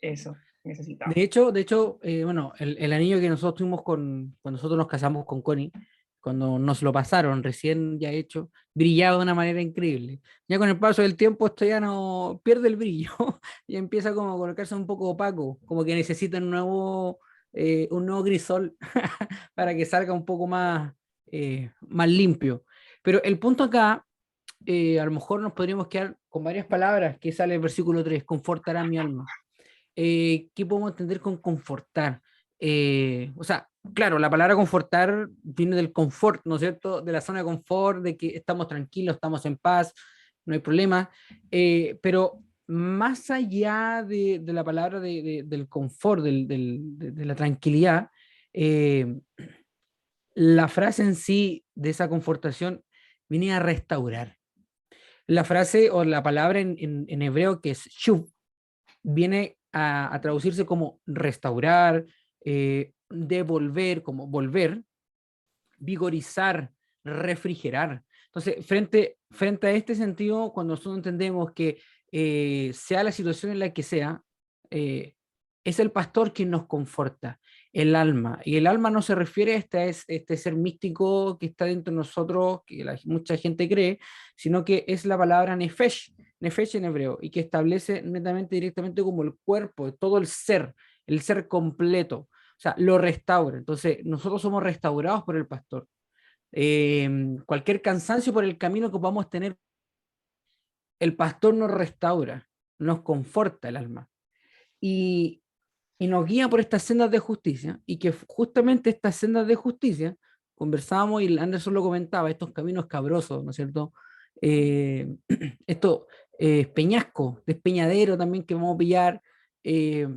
eso necesitamos. De hecho, bueno, el anillo que nosotros tuvimos cuando nosotros nos casamos con Connie, cuando nos lo pasaron recién ya hecho, brillaba de una manera increíble. Ya con el paso del tiempo esto ya no pierde el brillo y empieza como a colocarse un poco opaco, como que necesita un nuevo grisol para que salga un poco más limpio. Pero el punto acá, a lo mejor nos podríamos quedar con varias palabras que sale el versículo 3: confortará mi alma. ¿Qué podemos entender con confortar? O sea, claro, la palabra confortar viene del confort, ¿no es cierto? De la zona de confort, de que estamos tranquilos, estamos en paz, no hay problema. Pero más allá de la palabra del confort, de la tranquilidad, la frase en sí de esa confortación viene a restaurar. La frase o la palabra en hebreo que es shuv viene a traducirse como restaurar, devolver, como volver, vigorizar, refrigerar. Entonces, frente a este sentido, cuando nosotros entendemos que sea la situación en la que sea, eh, es el pastor quien nos conforta, el alma. Y el alma no se refiere a este ser místico que está dentro de nosotros, que mucha gente cree, sino que es la palabra nefesh, nefesh en hebreo, y que establece netamente directamente como el cuerpo, todo el ser completo. O sea, lo restaura. Entonces, nosotros somos restaurados por el pastor. Cualquier cansancio por el camino que podamos tener, el pastor nos restaura, nos conforta el alma. Y, y nos guía por estas sendas de justicia, y que justamente estas sendas de justicia, conversábamos y Anderson lo comentaba, estos caminos cabrosos, ¿no es cierto? Eh, esto, peñasco, despeñadero también que vamos a pillar, eh,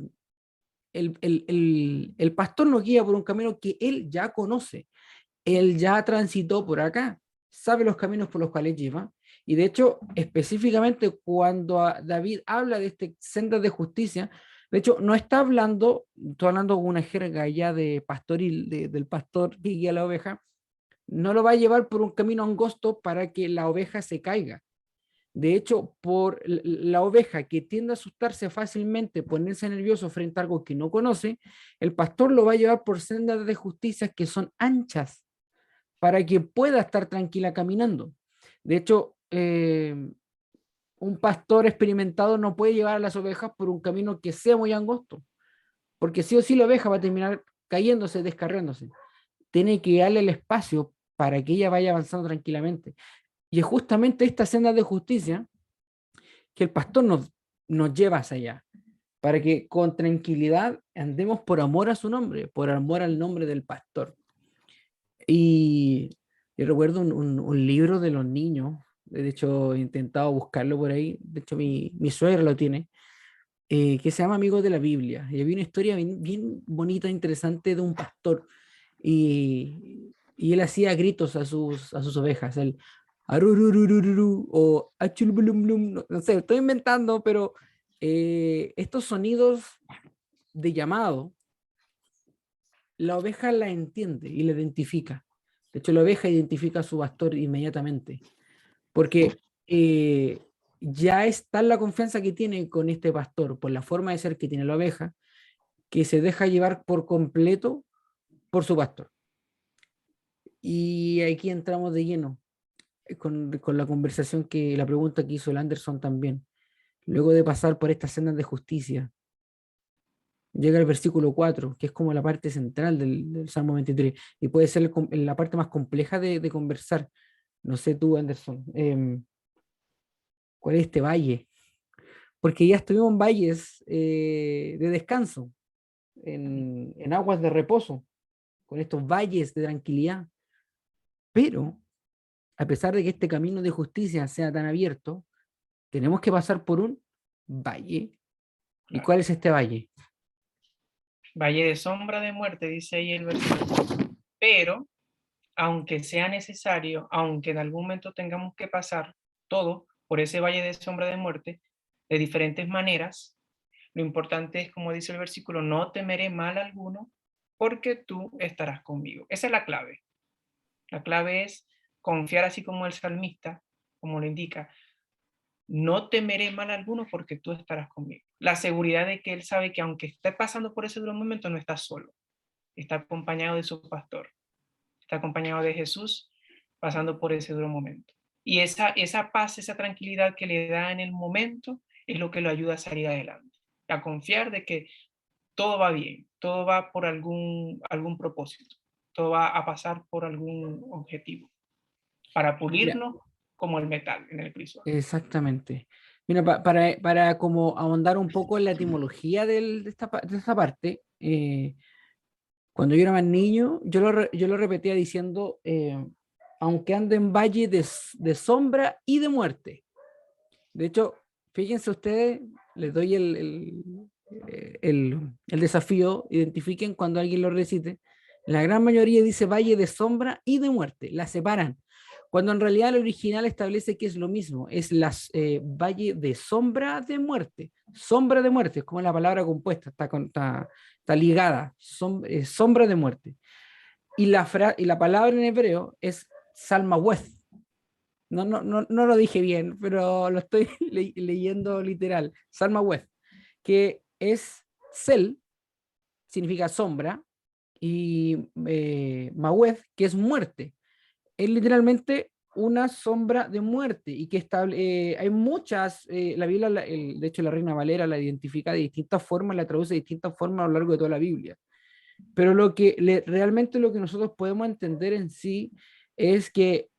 el pastor nos guía por un camino que él ya conoce, él ya transitó por acá, sabe los caminos por los cuales lleva, y de hecho, específicamente cuando David habla de este senda de justicia, de hecho, no está hablando, estoy hablando con una jerga ya de pastoril, del pastor que guía a la oveja, no lo va a llevar por un camino angosto para que la oveja se caiga. De hecho, por la oveja que tiende a asustarse fácilmente, ponerse nervioso frente a algo que no conoce, el pastor lo va a llevar por sendas de justicia que son anchas, para que pueda estar tranquila caminando. De hecho, un pastor experimentado no puede llevar a las ovejas por un camino que sea muy angosto, porque sí o sí la oveja va a terminar cayéndose, descarriándose. Tiene que darle el espacio para que ella vaya avanzando tranquilamente. Y es justamente esta senda de justicia que el pastor nos lleva hacia allá, para que con tranquilidad andemos por amor a su nombre, por amor al nombre del pastor. Y yo recuerdo un libro de los niños, de hecho he intentado buscarlo por ahí, de hecho mi suegra lo tiene, que se llama Amigos de la Biblia. Y había una historia bien bonita, interesante de un pastor. Y él hacía gritos a sus ovejas. El arururururu o achulbulumblum. No sé, estoy inventando, pero estos sonidos de llamado, la oveja la entiende y la identifica. De hecho, la oveja identifica a su pastor inmediatamente. Porque ya está la confianza que tiene con este pastor, por la forma de ser que tiene la oveja, que se deja llevar por completo por su pastor. Y aquí entramos de lleno con la conversación la pregunta que hizo el Anderson también. Luego de pasar por estas sendas de justicia, llega el versículo 4, que es como la parte central del Salmo 23, y puede ser la parte más compleja de conversar. No sé tú, Anderson, ¿cuál es este valle? Porque ya estuvimos en valles de descanso, en aguas de reposo, con estos valles de tranquilidad. Pero, a pesar de que este camino de justicia sea tan abierto, tenemos que pasar por un valle. ¿Y Claro. cuál es este valle? Valle de sombra de muerte, dice ahí el versículo. Pero, aunque sea necesario, aunque en algún momento tengamos que pasar todo por ese valle de sombra de muerte, de diferentes maneras, lo importante es, como dice el versículo, no temeré mal alguno, porque tú estarás conmigo. Esa es la clave. La clave es confiar así como el salmista, como lo indica, no temeré mal alguno porque tú estarás conmigo. La seguridad de que él sabe que aunque esté pasando por ese duro momento, no está solo. Está acompañado de su pastor. Está acompañado de Jesús pasando por ese duro momento. Y esa paz, esa tranquilidad que le da en el momento es lo que lo ayuda a salir adelante. A confiar de que todo va bien, todo va por algún propósito, todo va a pasar por algún objetivo, para Mira, pulirnos como el metal en el crisol. exactamente. Mira, para como ahondar un poco en la etimología de esta parte, cuando yo era más niño, yo lo repetía diciendo, aunque ande en valle de sombra y de muerte. De hecho, fíjense ustedes, les doy el desafío, identifiquen cuando alguien lo recite. La gran mayoría dice valle de sombra y de muerte, la separan. Cuando en realidad el original establece que es lo mismo, es valle de sombra de muerte. Sombra de muerte, es como la palabra compuesta, está ligada, sombra de muerte. Y la palabra en hebreo es salmaweth. No lo dije bien, pero lo estoy leyendo literal. Salmaweth, que es sel, significa sombra, y maweth, que es muerte. Es literalmente una sombra de muerte y que hay muchas, la Biblia, de hecho la Reina Valera la identifica de distintas formas, la traduce de distintas formas a lo largo de toda la Biblia. Pero realmente lo que nosotros podemos entender en sí es que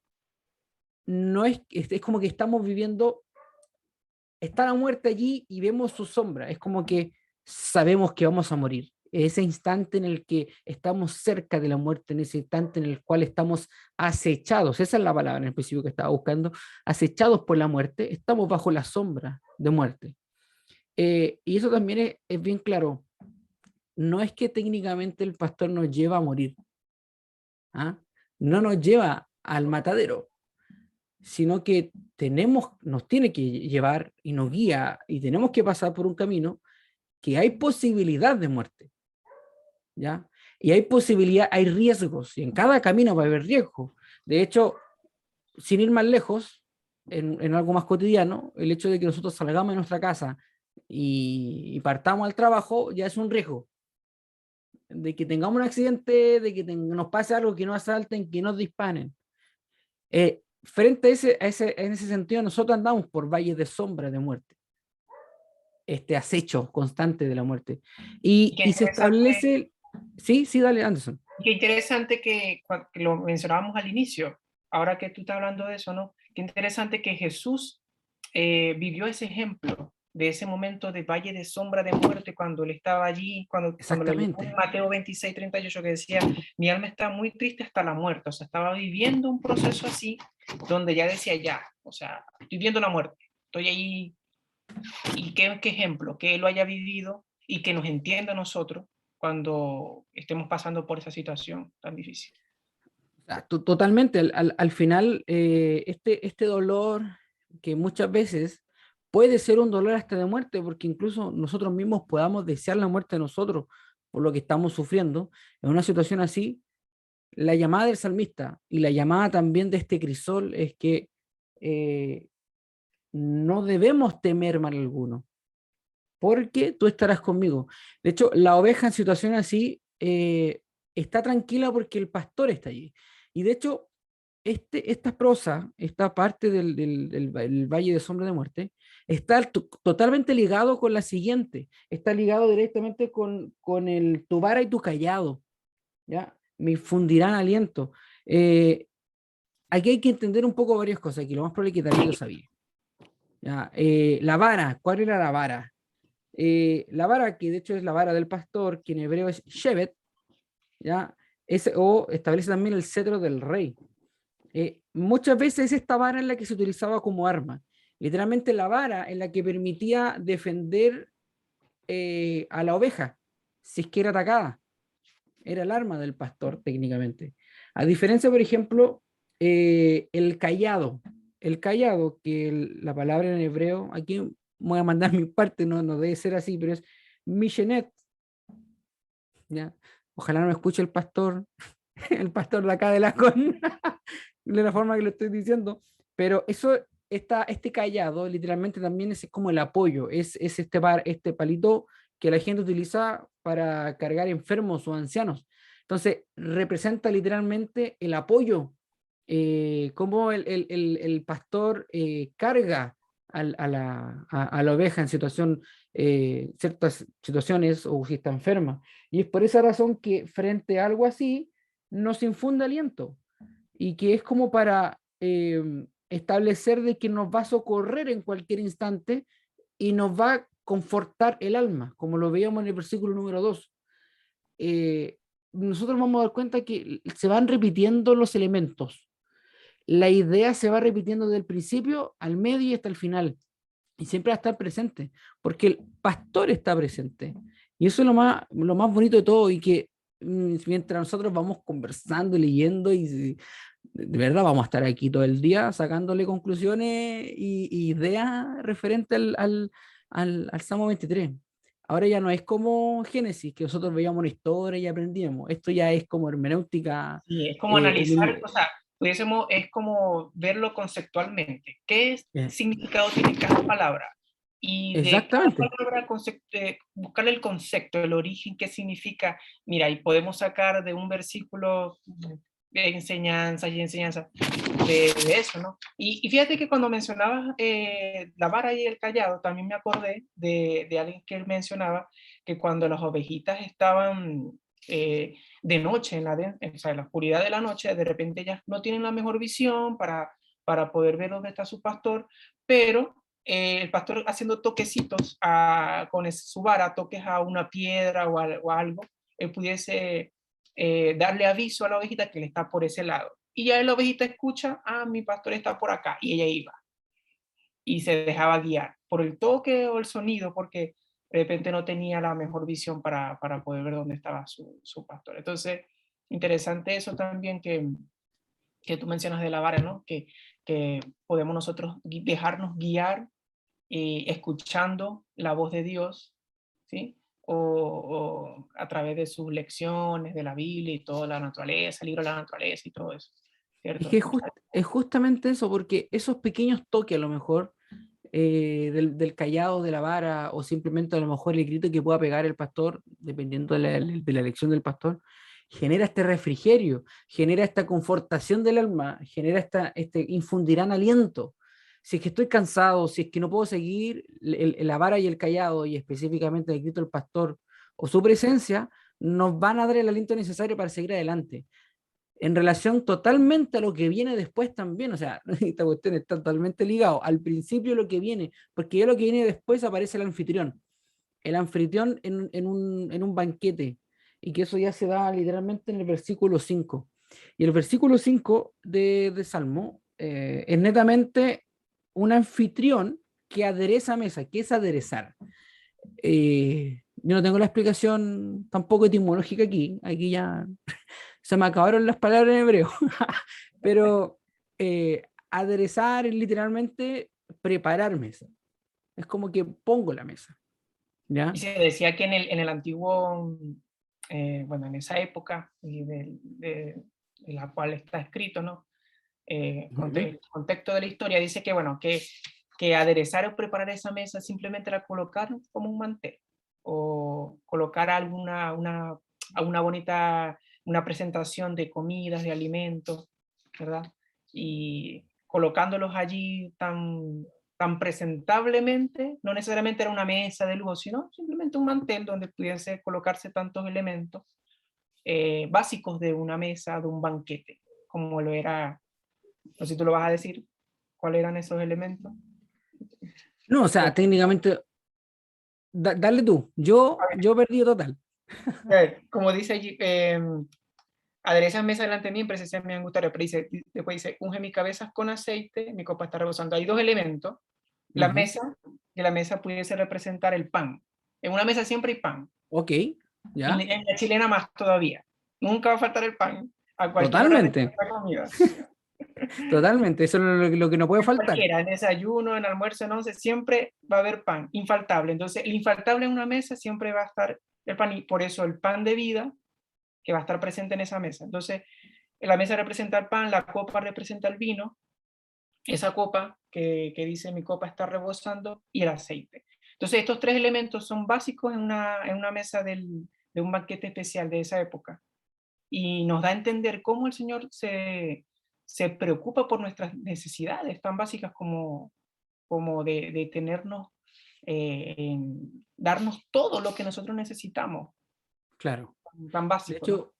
no es como que estamos viviendo, está la muerte allí y vemos su sombra, es como que sabemos que vamos a morir. Ese instante en el que estamos cerca de la muerte, en ese instante en el cual estamos acechados, esa es la palabra en específico que estaba buscando, acechados por la muerte, estamos bajo la sombra de muerte. Y eso también es bien claro. No es que técnicamente el pastor nos lleva a morir, ¿ah? No nos lleva al matadero, sino que nos tiene que llevar y nos guía y tenemos que pasar por un camino que hay posibilidad de muerte, ¿ya? Y hay posibilidad, hay riesgos, y en cada camino va a haber riesgo. De hecho, sin ir más lejos, en algo más cotidiano, el hecho de que nosotros salgamos de nuestra casa y partamos al trabajo ya es un riesgo. De que tengamos un accidente, de que nos pase algo, que nos asalten, que nos disparen. Frente a en ese sentido, nosotros andamos por valles de sombra de muerte, este acecho constante de la muerte. Y se establece. Sí, dale, Anderson. Qué interesante que lo mencionábamos al inicio, ahora que tú estás hablando de eso, ¿no? Qué interesante que Jesús vivió ese ejemplo de ese momento de valle de sombra de muerte cuando él estaba allí, cuando lo leímos en Mateo 26, 38, que decía, mi alma está muy triste hasta la muerte, o sea, estaba viviendo un proceso así, donde ya decía ya, o sea, estoy viendo la muerte, estoy ahí, y qué ejemplo, que él lo haya vivido y que nos entienda a nosotros cuando estemos pasando por esa situación tan difícil. O sea, totalmente, al final, este dolor que muchas veces puede ser un dolor hasta de muerte, porque incluso nosotros mismos podamos desear la muerte de nosotros por lo que estamos sufriendo, en una situación así, la llamada del salmista y la llamada también de este crisol es que eh, no debemos temer mal alguno, porque tú estarás conmigo. De hecho, la oveja en situaciones así está tranquila porque el pastor está allí. Y de hecho, esta prosa, esta parte del Valle de Sombra de Muerte, está totalmente ligado con la siguiente. Está ligado directamente con el tu vara y tu callado. ¿Ya? Me infundirán aliento. Aquí hay que entender un poco varias cosas. Aquí lo más probable es que David lo sabía. ¿Ya? La vara, ¿cuál era la vara? La vara, que de hecho es la vara del pastor, que en hebreo es Shevet, ¿ya? O establece también el cetro del rey. Muchas veces esta vara es la que se utilizaba como arma. Literalmente la vara en la que permitía defender a la oveja, si es que era atacada. Era el arma del pastor técnicamente. A diferencia, por ejemplo, el callado. El callado, que la palabra en hebreo, aquí voy a mandar mi parte, no debe ser así, pero es Mishenet. ¿Ya? Ojalá no me escuche el pastor, el pastor de acá de la con, de la forma que lo estoy diciendo, pero eso, este callado literalmente también es como el apoyo, es este palito que la gente utiliza para cargar enfermos o ancianos. Entonces, representa literalmente el apoyo, cómo el pastor carga a la oveja en ciertas situaciones o si está enferma. Y es por esa razón que frente a algo así nos infunde aliento y que es como para establecer de que nos va a socorrer en cualquier instante y nos va a confortar el alma, como lo veíamos en el versículo número 2. Nosotros vamos a dar cuenta que se van repitiendo los elementos. La idea se va repitiendo desde el principio al medio y hasta el final. Y siempre va a estar presente, porque el pastor está presente. Y eso es lo más bonito de todo, y que mientras nosotros vamos conversando, leyendo, y de verdad vamos a estar aquí todo el día sacándole conclusiones y ideas referentes al Salmo 23. Ahora ya no es como Génesis, que nosotros veíamos una historia y aprendíamos. Esto ya es como hermenéutica. Sí, es como analizar, o sea, pudiésemos, es como verlo conceptualmente. ¿Qué significado tiene cada palabra? Y de cada Exactamente. palabra, buscarle el concepto, el origen, qué significa. Mira, y podemos sacar de un versículo de enseñanza y enseñanza de eso, ¿no? Y fíjate que cuando mencionabas la vara y el callado, también me acordé de alguien que él mencionaba que cuando las ovejitas estaban de noche, o sea, en la oscuridad de la noche, de repente ellas no tienen la mejor visión para poder ver dónde está su pastor, pero el pastor haciendo toquecitos con su vara, toques a una piedra o algo, él pudiese darle aviso a la ovejita que él está por ese lado. Y ya la ovejita escucha, mi pastor está por acá, y ella iba. Y se dejaba guiar por el toque o el sonido, porque de repente no tenía la mejor visión para poder ver dónde estaba su pastor. Entonces, interesante eso también que tú mencionas de la vara, ¿no? Que podemos nosotros dejarnos guiar escuchando la voz de Dios, ¿sí? O a través de sus lecciones de la Biblia y toda la naturaleza, el libro de la naturaleza y todo eso, Es ¿cierto? que es justamente eso, porque esos pequeños toques a lo mejor del callado, de la vara, o simplemente a lo mejor el grito que pueda pegar el pastor, dependiendo de la elección del pastor, genera este refrigerio, genera esta confortación del alma, genera infundirán aliento. Si es que estoy cansado, si es que no puedo seguir, la vara y el callado, y específicamente el grito del pastor o su presencia, nos van a dar el aliento necesario para seguir adelante en relación totalmente a lo que viene después también, o sea, esta cuestión está totalmente ligado al principio lo que viene, porque ya lo que viene después aparece el anfitrión en un banquete, y que eso ya se da literalmente en el versículo 5. Y el versículo 5 de Salmo es netamente un anfitrión que adereza mesa. ¿Qué es aderezar? Yo no tengo la explicación tampoco etimológica aquí. Aquí ya se me acabaron las palabras en hebreo. Pero aderezar es literalmente preparar mesa. Es como que pongo la mesa. ¿Ya? Y se decía que en el antiguo, bueno, en esa época de la cual está escrito, ¿no? El contexto de la historia dice que, bueno, que aderezar o preparar esa mesa simplemente era colocar como un mantel o colocar alguna bonita, una presentación de comidas, de alimentos, ¿verdad? Y colocándolos allí tan presentablemente, no necesariamente era una mesa de lujo, sino simplemente un mantel donde pudiese colocarse tantos elementos básicos de una mesa, de un banquete, como lo era, no sé si tú lo vas a decir, cuáles eran esos elementos. No, o sea, técnicamente, dale tú. Yo perdí total. Como dice allí, adereza mesa delante de mí, en presencia de mi angustia, pero después dice, unge mis cabezas con aceite, mi copa está rebosando. Hay dos elementos. La mesa, que la mesa pudiese representar el pan. En una mesa siempre hay pan. Ok, ya. Y en la chilena más todavía. Nunca va a faltar el pan a cualquier hora de Totalmente, la comida. totalmente. Eso es lo que no puede faltar. Cualquiera, en desayuno, en almuerzo, en once, siempre va a haber pan, infaltable. Entonces, el infaltable en una mesa siempre va a estar el pan, y por eso el pan de vida que va a estar presente en esa mesa. Entonces, la mesa representa el pan, la copa representa el vino, esa copa que dice mi copa está rebosando, y el aceite. Entonces, estos tres elementos son básicos en una mesa de un banquete especial de esa época. Y nos da a entender cómo el Señor se preocupa por nuestras necesidades tan básicas como de tenernos, darnos todo lo que nosotros necesitamos, Claro. tan De básico, hecho, ¿no?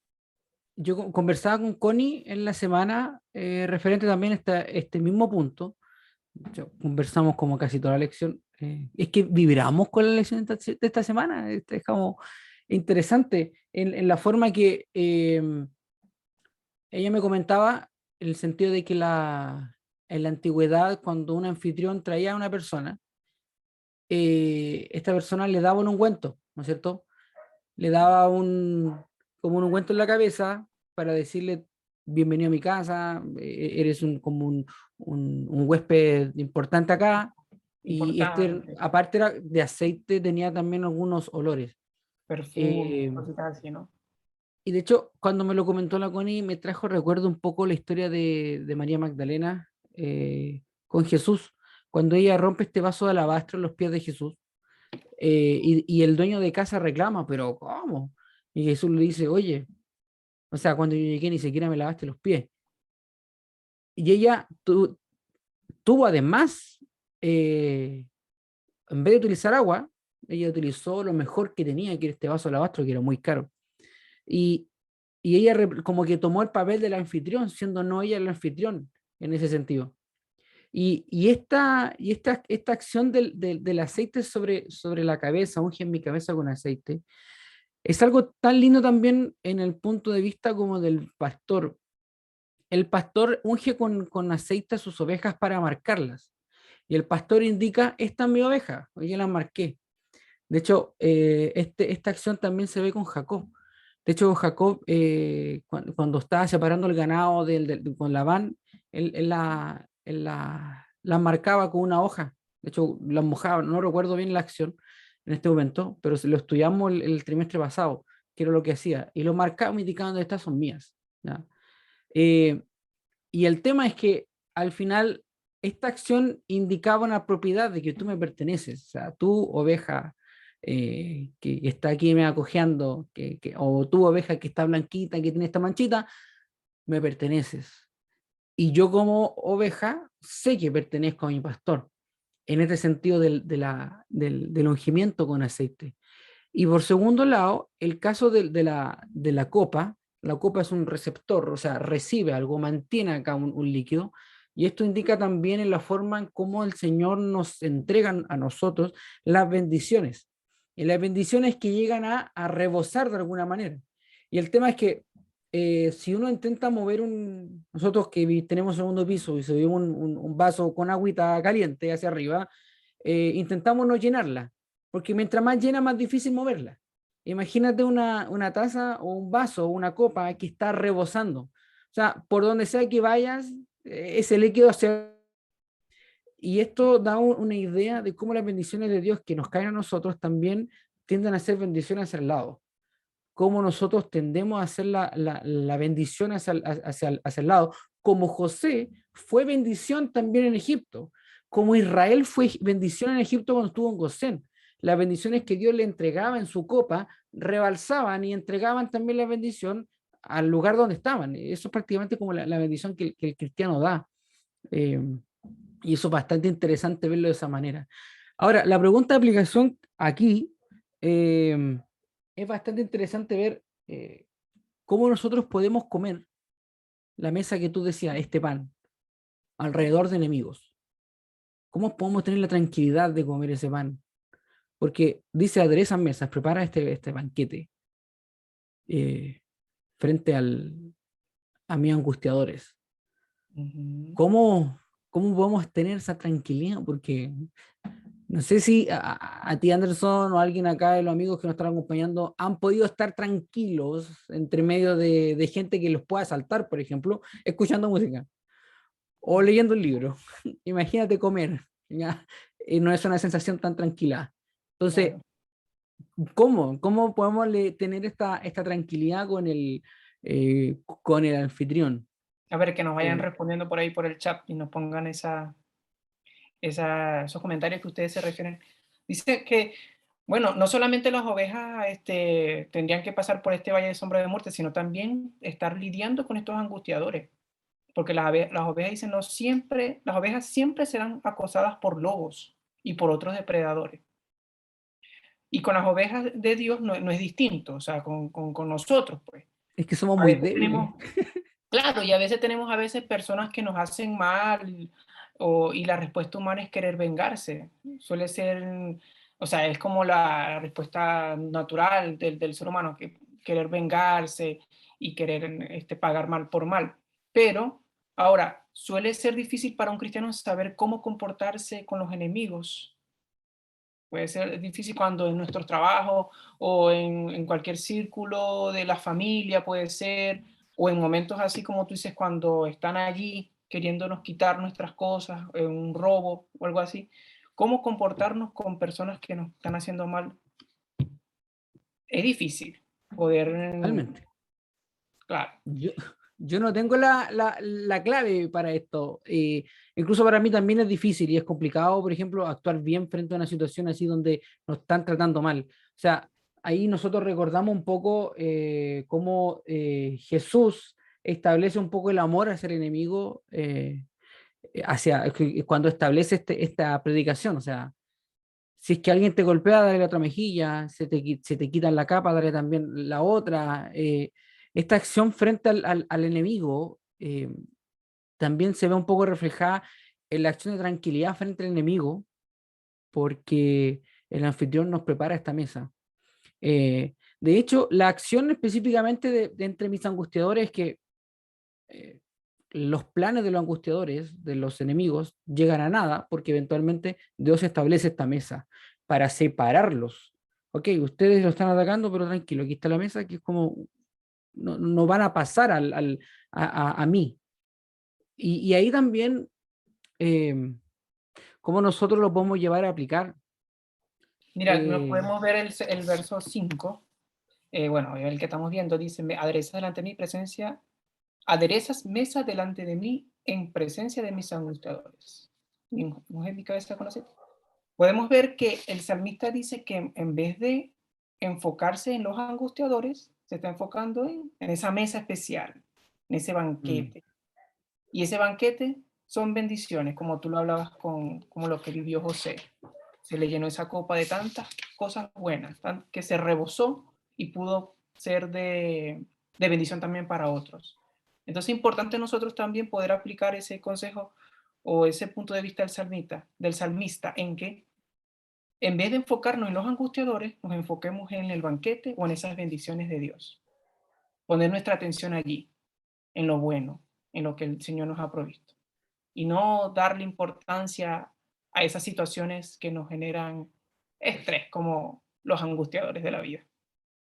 yo conversaba con Connie en la semana referente también a este mismo punto. Conversamos como casi toda la lección. Es que vibramos con la lección de esta semana. Es como interesante en la forma que ella me comentaba el sentido de que en la antigüedad, cuando un anfitrión traía a una persona, esta persona le daba un ungüento, ¿no es cierto? Le daba como un ungüento en la cabeza para decirle, bienvenido a mi casa, eres como un huésped importante acá, y Importante, aparte era de aceite, tenía también algunos olores. perfume, Eh, cositas así, ¿no? y de hecho, cuando me lo comentó la Connie, me trajo recuerdo un poco la historia de María Magdalena con Jesús, cuando ella rompe este vaso de alabastro en los pies de Jesús, y el dueño de casa reclama, pero ¿cómo? Y Jesús le dice, oye, o sea, cuando yo llegué ni siquiera me lavaste los pies. Y ella tuvo además, en vez de utilizar agua, ella utilizó lo mejor que tenía, que era este vaso de alabastro, que era muy caro. Y, y ella como que tomó el papel del anfitrión, siendo no ella el anfitrión en ese sentido. Esta acción del aceite sobre la cabeza, unge en mi cabeza con aceite, es algo tan lindo también en el punto de vista como del pastor. El pastor unge con aceite a sus ovejas para marcarlas. Y el pastor indica, esta es mi oveja, hoy ya la marqué. De hecho, esta acción también se ve con Jacob. De hecho, Jacob, cuando estaba separando el ganado con Labán, él la marcaba con una hoja. De hecho, la mojaba, no recuerdo bien la acción en este momento, pero lo estudiamos el trimestre pasado, que era lo que hacía. Y lo marcaba indicando, estas son mías. ¿Ya? Eh, y el tema es que al final esta acción indicaba una propiedad de que tú me perteneces, o sea, tú oveja que está aquí me acogeando, o tú oveja que está blanquita, que tiene esta manchita, me perteneces. Y yo como oveja sé que pertenezco a mi pastor, en este sentido del ungimiento con aceite. Y por segundo lado, el caso de la copa, la copa es un receptor, o sea, recibe algo, mantiene acá un líquido, y esto indica también en la forma en cómo el Señor nos entrega a nosotros las bendiciones, y las bendiciones que llegan a rebosar de alguna manera. Y el tema es que si uno intenta mover nosotros que tenemos segundo piso y subimos un vaso con agüita caliente hacia arriba, intentamos no llenarla, porque mientras más llena, más difícil moverla. Imagínate una taza o un vaso o una copa que está rebosando. O sea, por donde sea que vayas, ese líquido se... Y esto da una idea de cómo las bendiciones de Dios que nos caen a nosotros también tienden a ser bendiciones hacia el lado. Cómo nosotros tendemos a hacer la bendición hacia el lado. Como José fue bendición también en Egipto. Como Israel fue bendición en Egipto cuando estuvo en Gosén. Las bendiciones que Dios le entregaba en su copa rebalsaban y entregaban también la bendición al lugar donde estaban. Eso es prácticamente como la bendición que el cristiano da. Eh, y eso es bastante interesante verlo de esa manera. Ahora, la pregunta de aplicación aquí es bastante interesante ver cómo nosotros podemos comer la mesa que tú decías, este pan, alrededor de enemigos. ¿Cómo podemos tener la tranquilidad de comer ese pan? Porque dice, adereza mesas, prepara este banquete eh, frente a mis angustiadores. Ujú. ¿Cómo, ¿Cómo podemos tener esa tranquilidad? Porque no sé si a ti, Anderson, o alguien acá de los amigos que nos están acompañando han podido estar tranquilos entre medio de gente que los pueda asaltar, por ejemplo, escuchando música o leyendo un libro. Imagínate comer, ¿ya? Y no es una sensación tan tranquila. Entonces, Claro. ¿cómo podemos tener esta tranquilidad con el anfitrión? A ver, que nos vayan Eh, respondiendo por ahí por el chat y nos pongan esos comentarios que ustedes se refieren. Dice que, bueno, no solamente las ovejas tendrían que pasar por este valle de sombra de muerte, sino también estar lidiando con estos angustiadores. Porque las ovejas dicen, no siempre, las ovejas siempre serán acosadas por lobos y por otros depredadores. Y con las ovejas de Dios no es distinto, o sea, con nosotros, pues. es que somos A muy veces débiles. tenemos, claro, y a veces tenemos personas que nos hacen mal y la respuesta humana es querer vengarse. Suele ser, o sea, es como la respuesta natural del ser humano, que querer vengarse y querer pagar mal por mal. Pero ahora, suele ser difícil para un cristiano saber cómo comportarse con los enemigos. Puede ser difícil cuando en nuestros trabajos o en cualquier círculo de la familia puede ser, o en momentos así como tú dices, cuando están allí queriéndonos quitar nuestras cosas, un robo o algo así. ¿Cómo comportarnos con personas que nos están haciendo mal? Es difícil poder, Realmente. claro. Yo, yo no tengo la clave para esto. Incluso para mí también es difícil y es complicado, por ejemplo, actuar bien frente a una situación así donde nos están tratando mal. O sea, ahí nosotros recordamos un poco cómo Jesús establece un poco el amor hacia el enemigo cuando establece esta predicación. O sea, si es que alguien te golpea, dale la otra mejilla, se te quitan la capa, dale también la otra. Esta acción frente al enemigo también se ve un poco reflejada en la acción de tranquilidad frente al enemigo, porque el anfitrión nos prepara esta mesa. De hecho, la acción específicamente de entre mis angustiadores es que eh, los planes de los angustiadores, de los enemigos, llegan a nada porque eventualmente Dios establece esta mesa para separarlos. Ok, ustedes lo están atacando, pero tranquilo, aquí está la mesa, que es como, no van a pasar a mí. Y ahí también, eh, cómo nosotros lo podemos llevar a aplicar. Mira, nos Eh, podemos ver el verso 5. Bueno, el que estamos viendo dice, me aderezas delante de mi presencia, aderezas mesa delante de mí en presencia de mis angustiadores. ¿No es en mi cabeza conocer? Podemos ver que el salmista dice que en vez de enfocarse en los angustiadores, se está enfocando en esa mesa especial, en ese mm, banquete. Y ese banquete son bendiciones, como tú lo hablabas como lo que vivió José. Se le llenó esa copa de tantas cosas buenas, que se rebosó y pudo ser de bendición también para otros. Entonces es importante nosotros también poder aplicar ese consejo o ese punto de vista del salmista en que en vez de enfocarnos en los angustiadores, nos enfoquemos en el banquete o en esas bendiciones de Dios. poner nuestra atención allí, en lo bueno, en lo que el Señor nos ha provisto. Y no darle importancia a esas situaciones que nos generan estrés, como los angustiadores de la vida,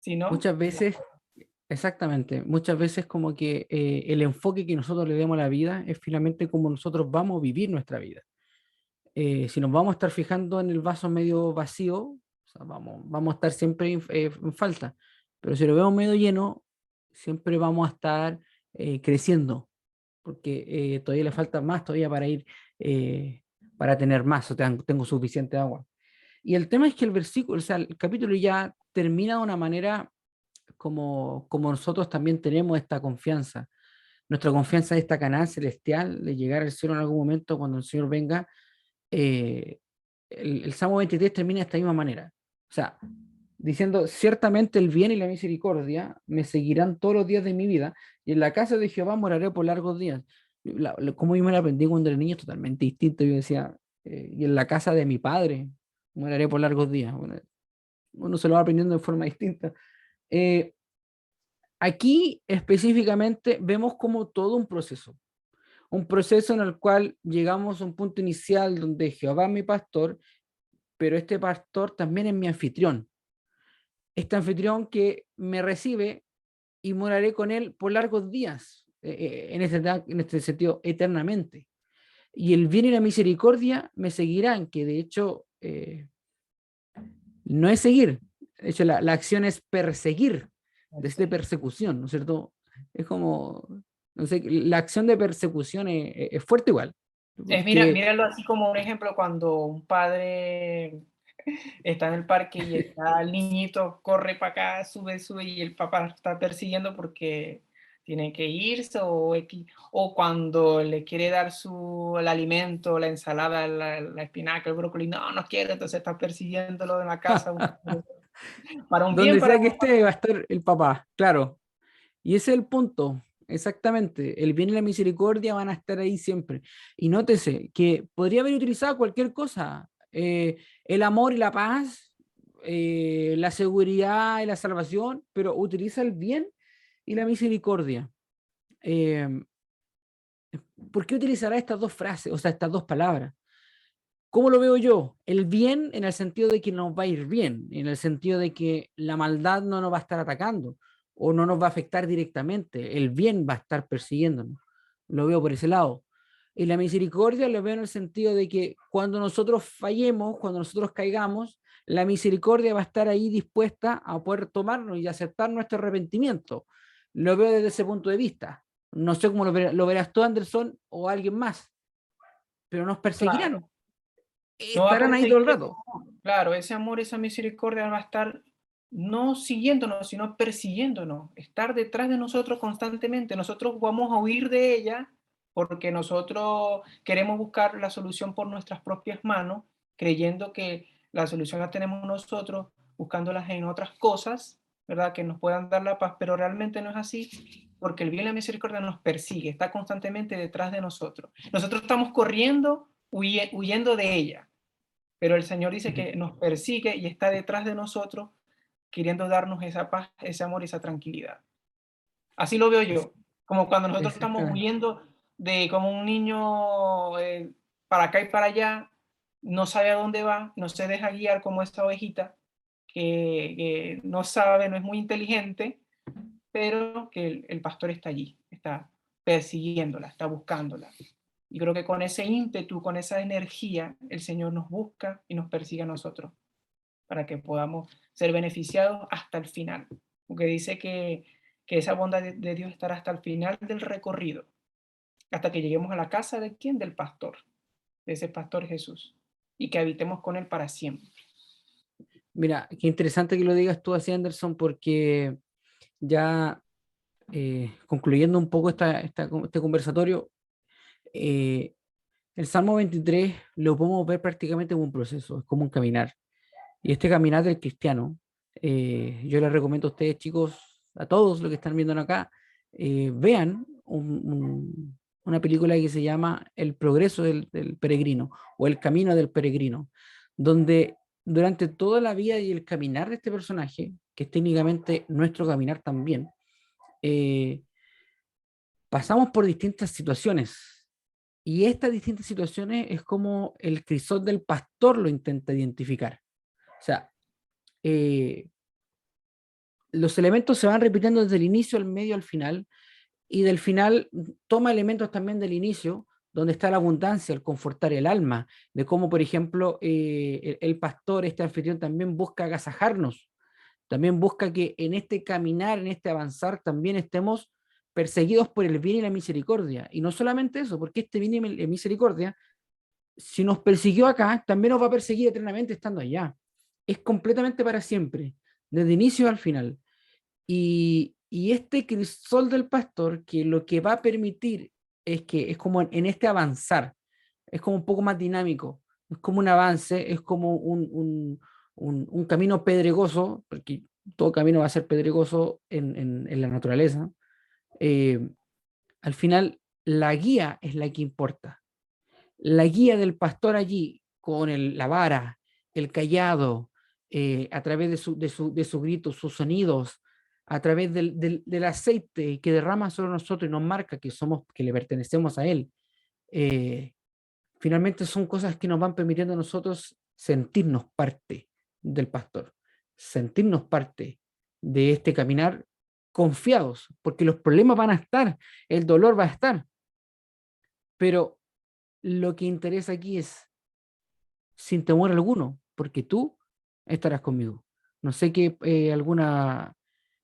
sino Muchas veces, exactamente, muchas veces como que el enfoque que nosotros le demos a la vida es finalmente como nosotros vamos a vivir nuestra vida. Si nos vamos a estar fijando en el vaso medio vacío, o sea, vamos a estar siempre en falta, pero si lo vemos medio lleno, siempre vamos a estar creciendo, porque todavía le falta más todavía para ir, para tener más, o sea, tengo suficiente agua. Y el tema es que el versículo, o sea, el capítulo ya termina de una manera como nosotros también tenemos esta confianza. Nuestra confianza de esta Canaán celestial, de llegar al cielo en algún momento cuando el Señor venga. El Salmo 23 termina de esta misma manera. O sea, diciendo, ciertamente el bien y la misericordia me seguirán todos los días de mi vida, y en la casa de Jehová moraré por largos días. Como yo me la aprendí cuando era niño, es totalmente distinto. Yo decía, y en la casa de mi padre moraré por largos días. Bueno, uno se lo va aprendiendo de forma distinta. Eh, Aquí específicamente vemos como todo un proceso en el cual llegamos a un punto inicial donde Jehová es mi pastor, pero este pastor también es mi anfitrión. Este anfitrión que me recibe y moraré con él por largos días, en este sentido, eternamente. Y el bien y la misericordia me seguirán, que de hecho no es seguir, de hecho la acción es perseguir, desde persecución, ¿no es cierto? Es como, no sé, la acción de persecución es fuerte igual, porque míralo así como un ejemplo cuando un padre está en el parque y está el niñito, corre para acá, sube, sube, y el papá está persiguiendo porque tiene que irse, o cuando le quiere dar el alimento, la ensalada, la espinaca, el brócoli, no, no quiere, entonces está persiguiéndolo en la casa para un bien, donde para sea un que esté va a estar el papá, claro. Y ese es el punto, exactamente. El bien y la misericordia van a estar ahí siempre. Y nótese que podría haber utilizado cualquier cosa. El amor y la paz, la seguridad y la salvación, pero utiliza el bien y la misericordia. Eh, ¿Por qué utilizará estas dos frases, o sea, estas dos palabras? ¿Cómo lo veo yo? El bien en el sentido de que nos va a ir bien, en el sentido de que la maldad no nos va a estar atacando o no nos va a afectar directamente, el bien va a estar persiguiéndonos. Lo veo por ese lado. Y la misericordia lo veo en el sentido de que cuando nosotros fallemos, cuando nosotros caigamos, la misericordia va a estar ahí dispuesta a poder tomarnos y aceptar nuestro arrepentimiento. Lo veo desde ese punto de vista. No sé cómo lo verás tú, Anderson, o alguien más, pero nos perseguirán, claro, no va a estarán ahí todo perseguir el ese rato. amor. Claro, ese amor, esa misericordia va a estar no siguiéndonos, sino persiguiéndonos, estar detrás de nosotros constantemente. Nosotros vamos a huir de ella porque nosotros queremos buscar la solución por nuestras propias manos, creyendo que la solución la tenemos nosotros, buscándolas en otras cosas, ¿verdad? Que nos puedan dar la paz, pero realmente no es así, porque el bien y la misericordia nos persigue, está constantemente detrás de nosotros. Nosotros estamos corriendo, huyendo de ella, pero el Señor dice que nos persigue y está detrás de nosotros queriendo darnos esa paz, ese amor y esa tranquilidad. Así lo veo yo, como cuando nosotros estamos Exactamente. huyendo de como un niño para acá y para allá, no sabe a dónde va, no se deja guiar como esta ovejita que no sabe, no es muy inteligente, pero que el pastor está allí, está persiguiéndola, está buscándola. Y creo que con ese ímpetu, con esa energía, el Señor nos busca y nos persigue a nosotros para que podamos ser beneficiados hasta el final. Porque dice que esa bondad de Dios estará hasta el final del recorrido, hasta que lleguemos a la casa de quién, del pastor, de ese pastor Jesús, y que habitemos con él para siempre. Mira, qué interesante que lo digas tú así, Anderson, porque ya concluyendo un poco este conversatorio, eh, el Salmo 23 lo podemos ver prácticamente como un proceso, es como un caminar. Y este caminar del cristiano, yo les recomiendo a ustedes, chicos, a todos los que están viendo acá, vean una película que se llama El progreso del peregrino o El camino del peregrino, donde durante toda la vida y el caminar de este personaje, que es técnicamente nuestro caminar también, pasamos por distintas situaciones y estas distintas situaciones es como el crisol del pastor lo intenta identificar. O sea, los elementos se van repitiendo desde el inicio, al medio, al final, y del final toma elementos también del inicio, donde está la abundancia, el confortar el alma, de cómo, por ejemplo, el pastor, este anfitrión, también busca agasajarnos, también busca que en este caminar, en este avanzar, también estemos perseguidos por el bien y la misericordia. Y no solamente eso, porque este bien y la misericordia, si nos persiguió acá, también nos va a perseguir eternamente estando allá. Es completamente para siempre, desde inicio al final. Y este crisol del pastor, que lo que va a permitir es que es como en este avanzar, es como un poco más dinámico, es como un avance, es como un camino pedregoso, porque todo camino va a ser pedregoso en la naturaleza. eh, Al final, la guía es la que importa. La guía del pastor allí, con la vara, el cayado, a través de su grito, sus sonidos, a través del aceite que derrama sobre nosotros y nos marca que somos, que le pertenecemos a Él. eh, Finalmente son cosas que nos van permitiendo a nosotros sentirnos parte del pastor, sentirnos parte de este caminar confiados, porque los problemas van a estar, el dolor va a estar, pero lo que interesa aquí es sin temor alguno, porque tú estarás conmigo. No sé qué, alguna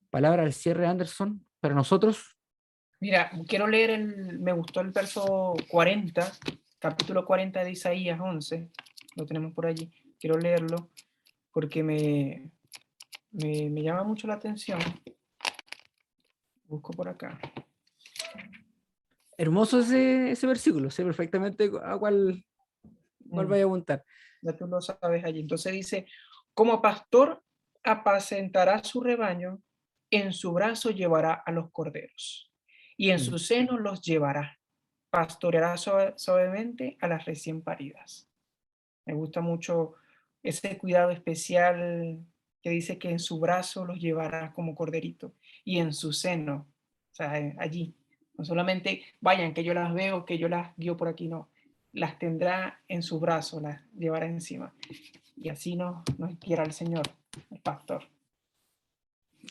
palabra al cierre, Anderson, para nosotros. Mira, quiero leer me gustó el verso 40, capítulo 40 de Isaías 11, lo tenemos por allí. Quiero leerlo porque me llama mucho la atención. Busco por acá. Hermoso ese versículo, sé perfectamente a cuál vaya a apuntar. Ya tú lo sabes allí. Entonces dice, como pastor apacentará su rebaño, en su brazo llevará a los corderos, y en su seno los llevará. Pastoreará suavemente a las recién paridas. Me gusta mucho ese cuidado especial que dice que en su brazo los llevará como corderito y en su seno, o sea, allí. No solamente vayan, que yo las veo, que yo las guío por aquí, no. Las tendrá en su brazo, las llevará encima. Y así nos quiera el Señor, el pastor.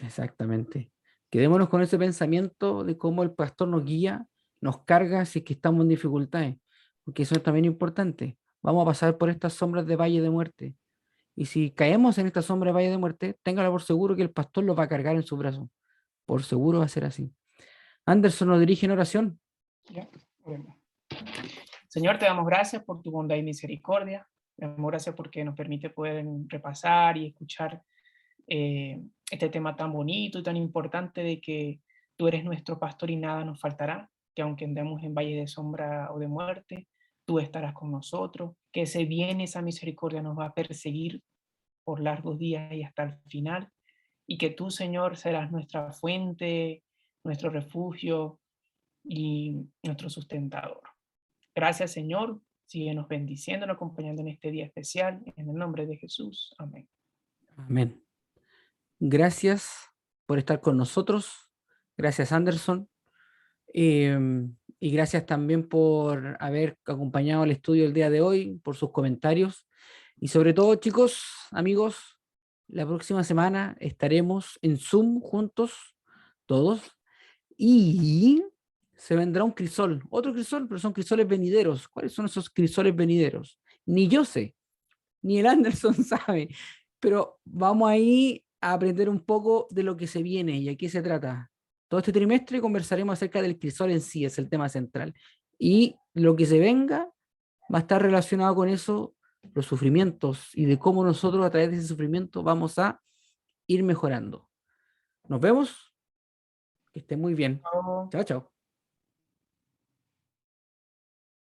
Exactamente. Quedémonos con ese pensamiento de cómo el pastor nos guía, nos carga si es que estamos en dificultades, porque eso es también importante. Vamos a pasar por estas sombras de valle de muerte. Y si caemos en esta sombra de valle de muerte, téngalo por seguro que el pastor lo va a cargar en su brazo. Por seguro va a ser así. Anderson nos dirige en oración. ¿Ya? Señor, te damos gracias por tu bondad y misericordia. Te damos gracias porque nos permite poder repasar y escuchar este tema tan bonito y tan importante de que tú eres nuestro pastor y nada nos faltará, que aunque andemos en valle de sombra o de muerte, tú estarás con nosotros, que ese bien, esa misericordia nos va a perseguir por largos días y hasta el final, y que tú, Señor, serás nuestra fuente, nuestro refugio y nuestro sustentador. Gracias, Señor. Síguenos bendiciendo, acompañando en este día especial. En el nombre de Jesús. Amén. Amén. Gracias por estar con nosotros. Gracias, Anderson. Y gracias también por haber acompañado al estudio el día de hoy, por sus comentarios. Y sobre todo, chicos, amigos, la próxima semana estaremos en Zoom juntos, todos, y se vendrá un crisol, otro crisol, pero son crisoles venideros. ¿Cuáles son esos crisoles venideros? Ni yo sé, ni el Anderson sabe, pero vamos ahí a aprender un poco de lo que se viene y a qué se trata. Todo este trimestre conversaremos acerca del crisol en sí, es el tema central. Y lo que se venga va a estar relacionado con eso, los sufrimientos y de cómo nosotros a través de ese sufrimiento vamos a ir mejorando. Nos vemos. Que estén muy bien. Chao. Chao, chao.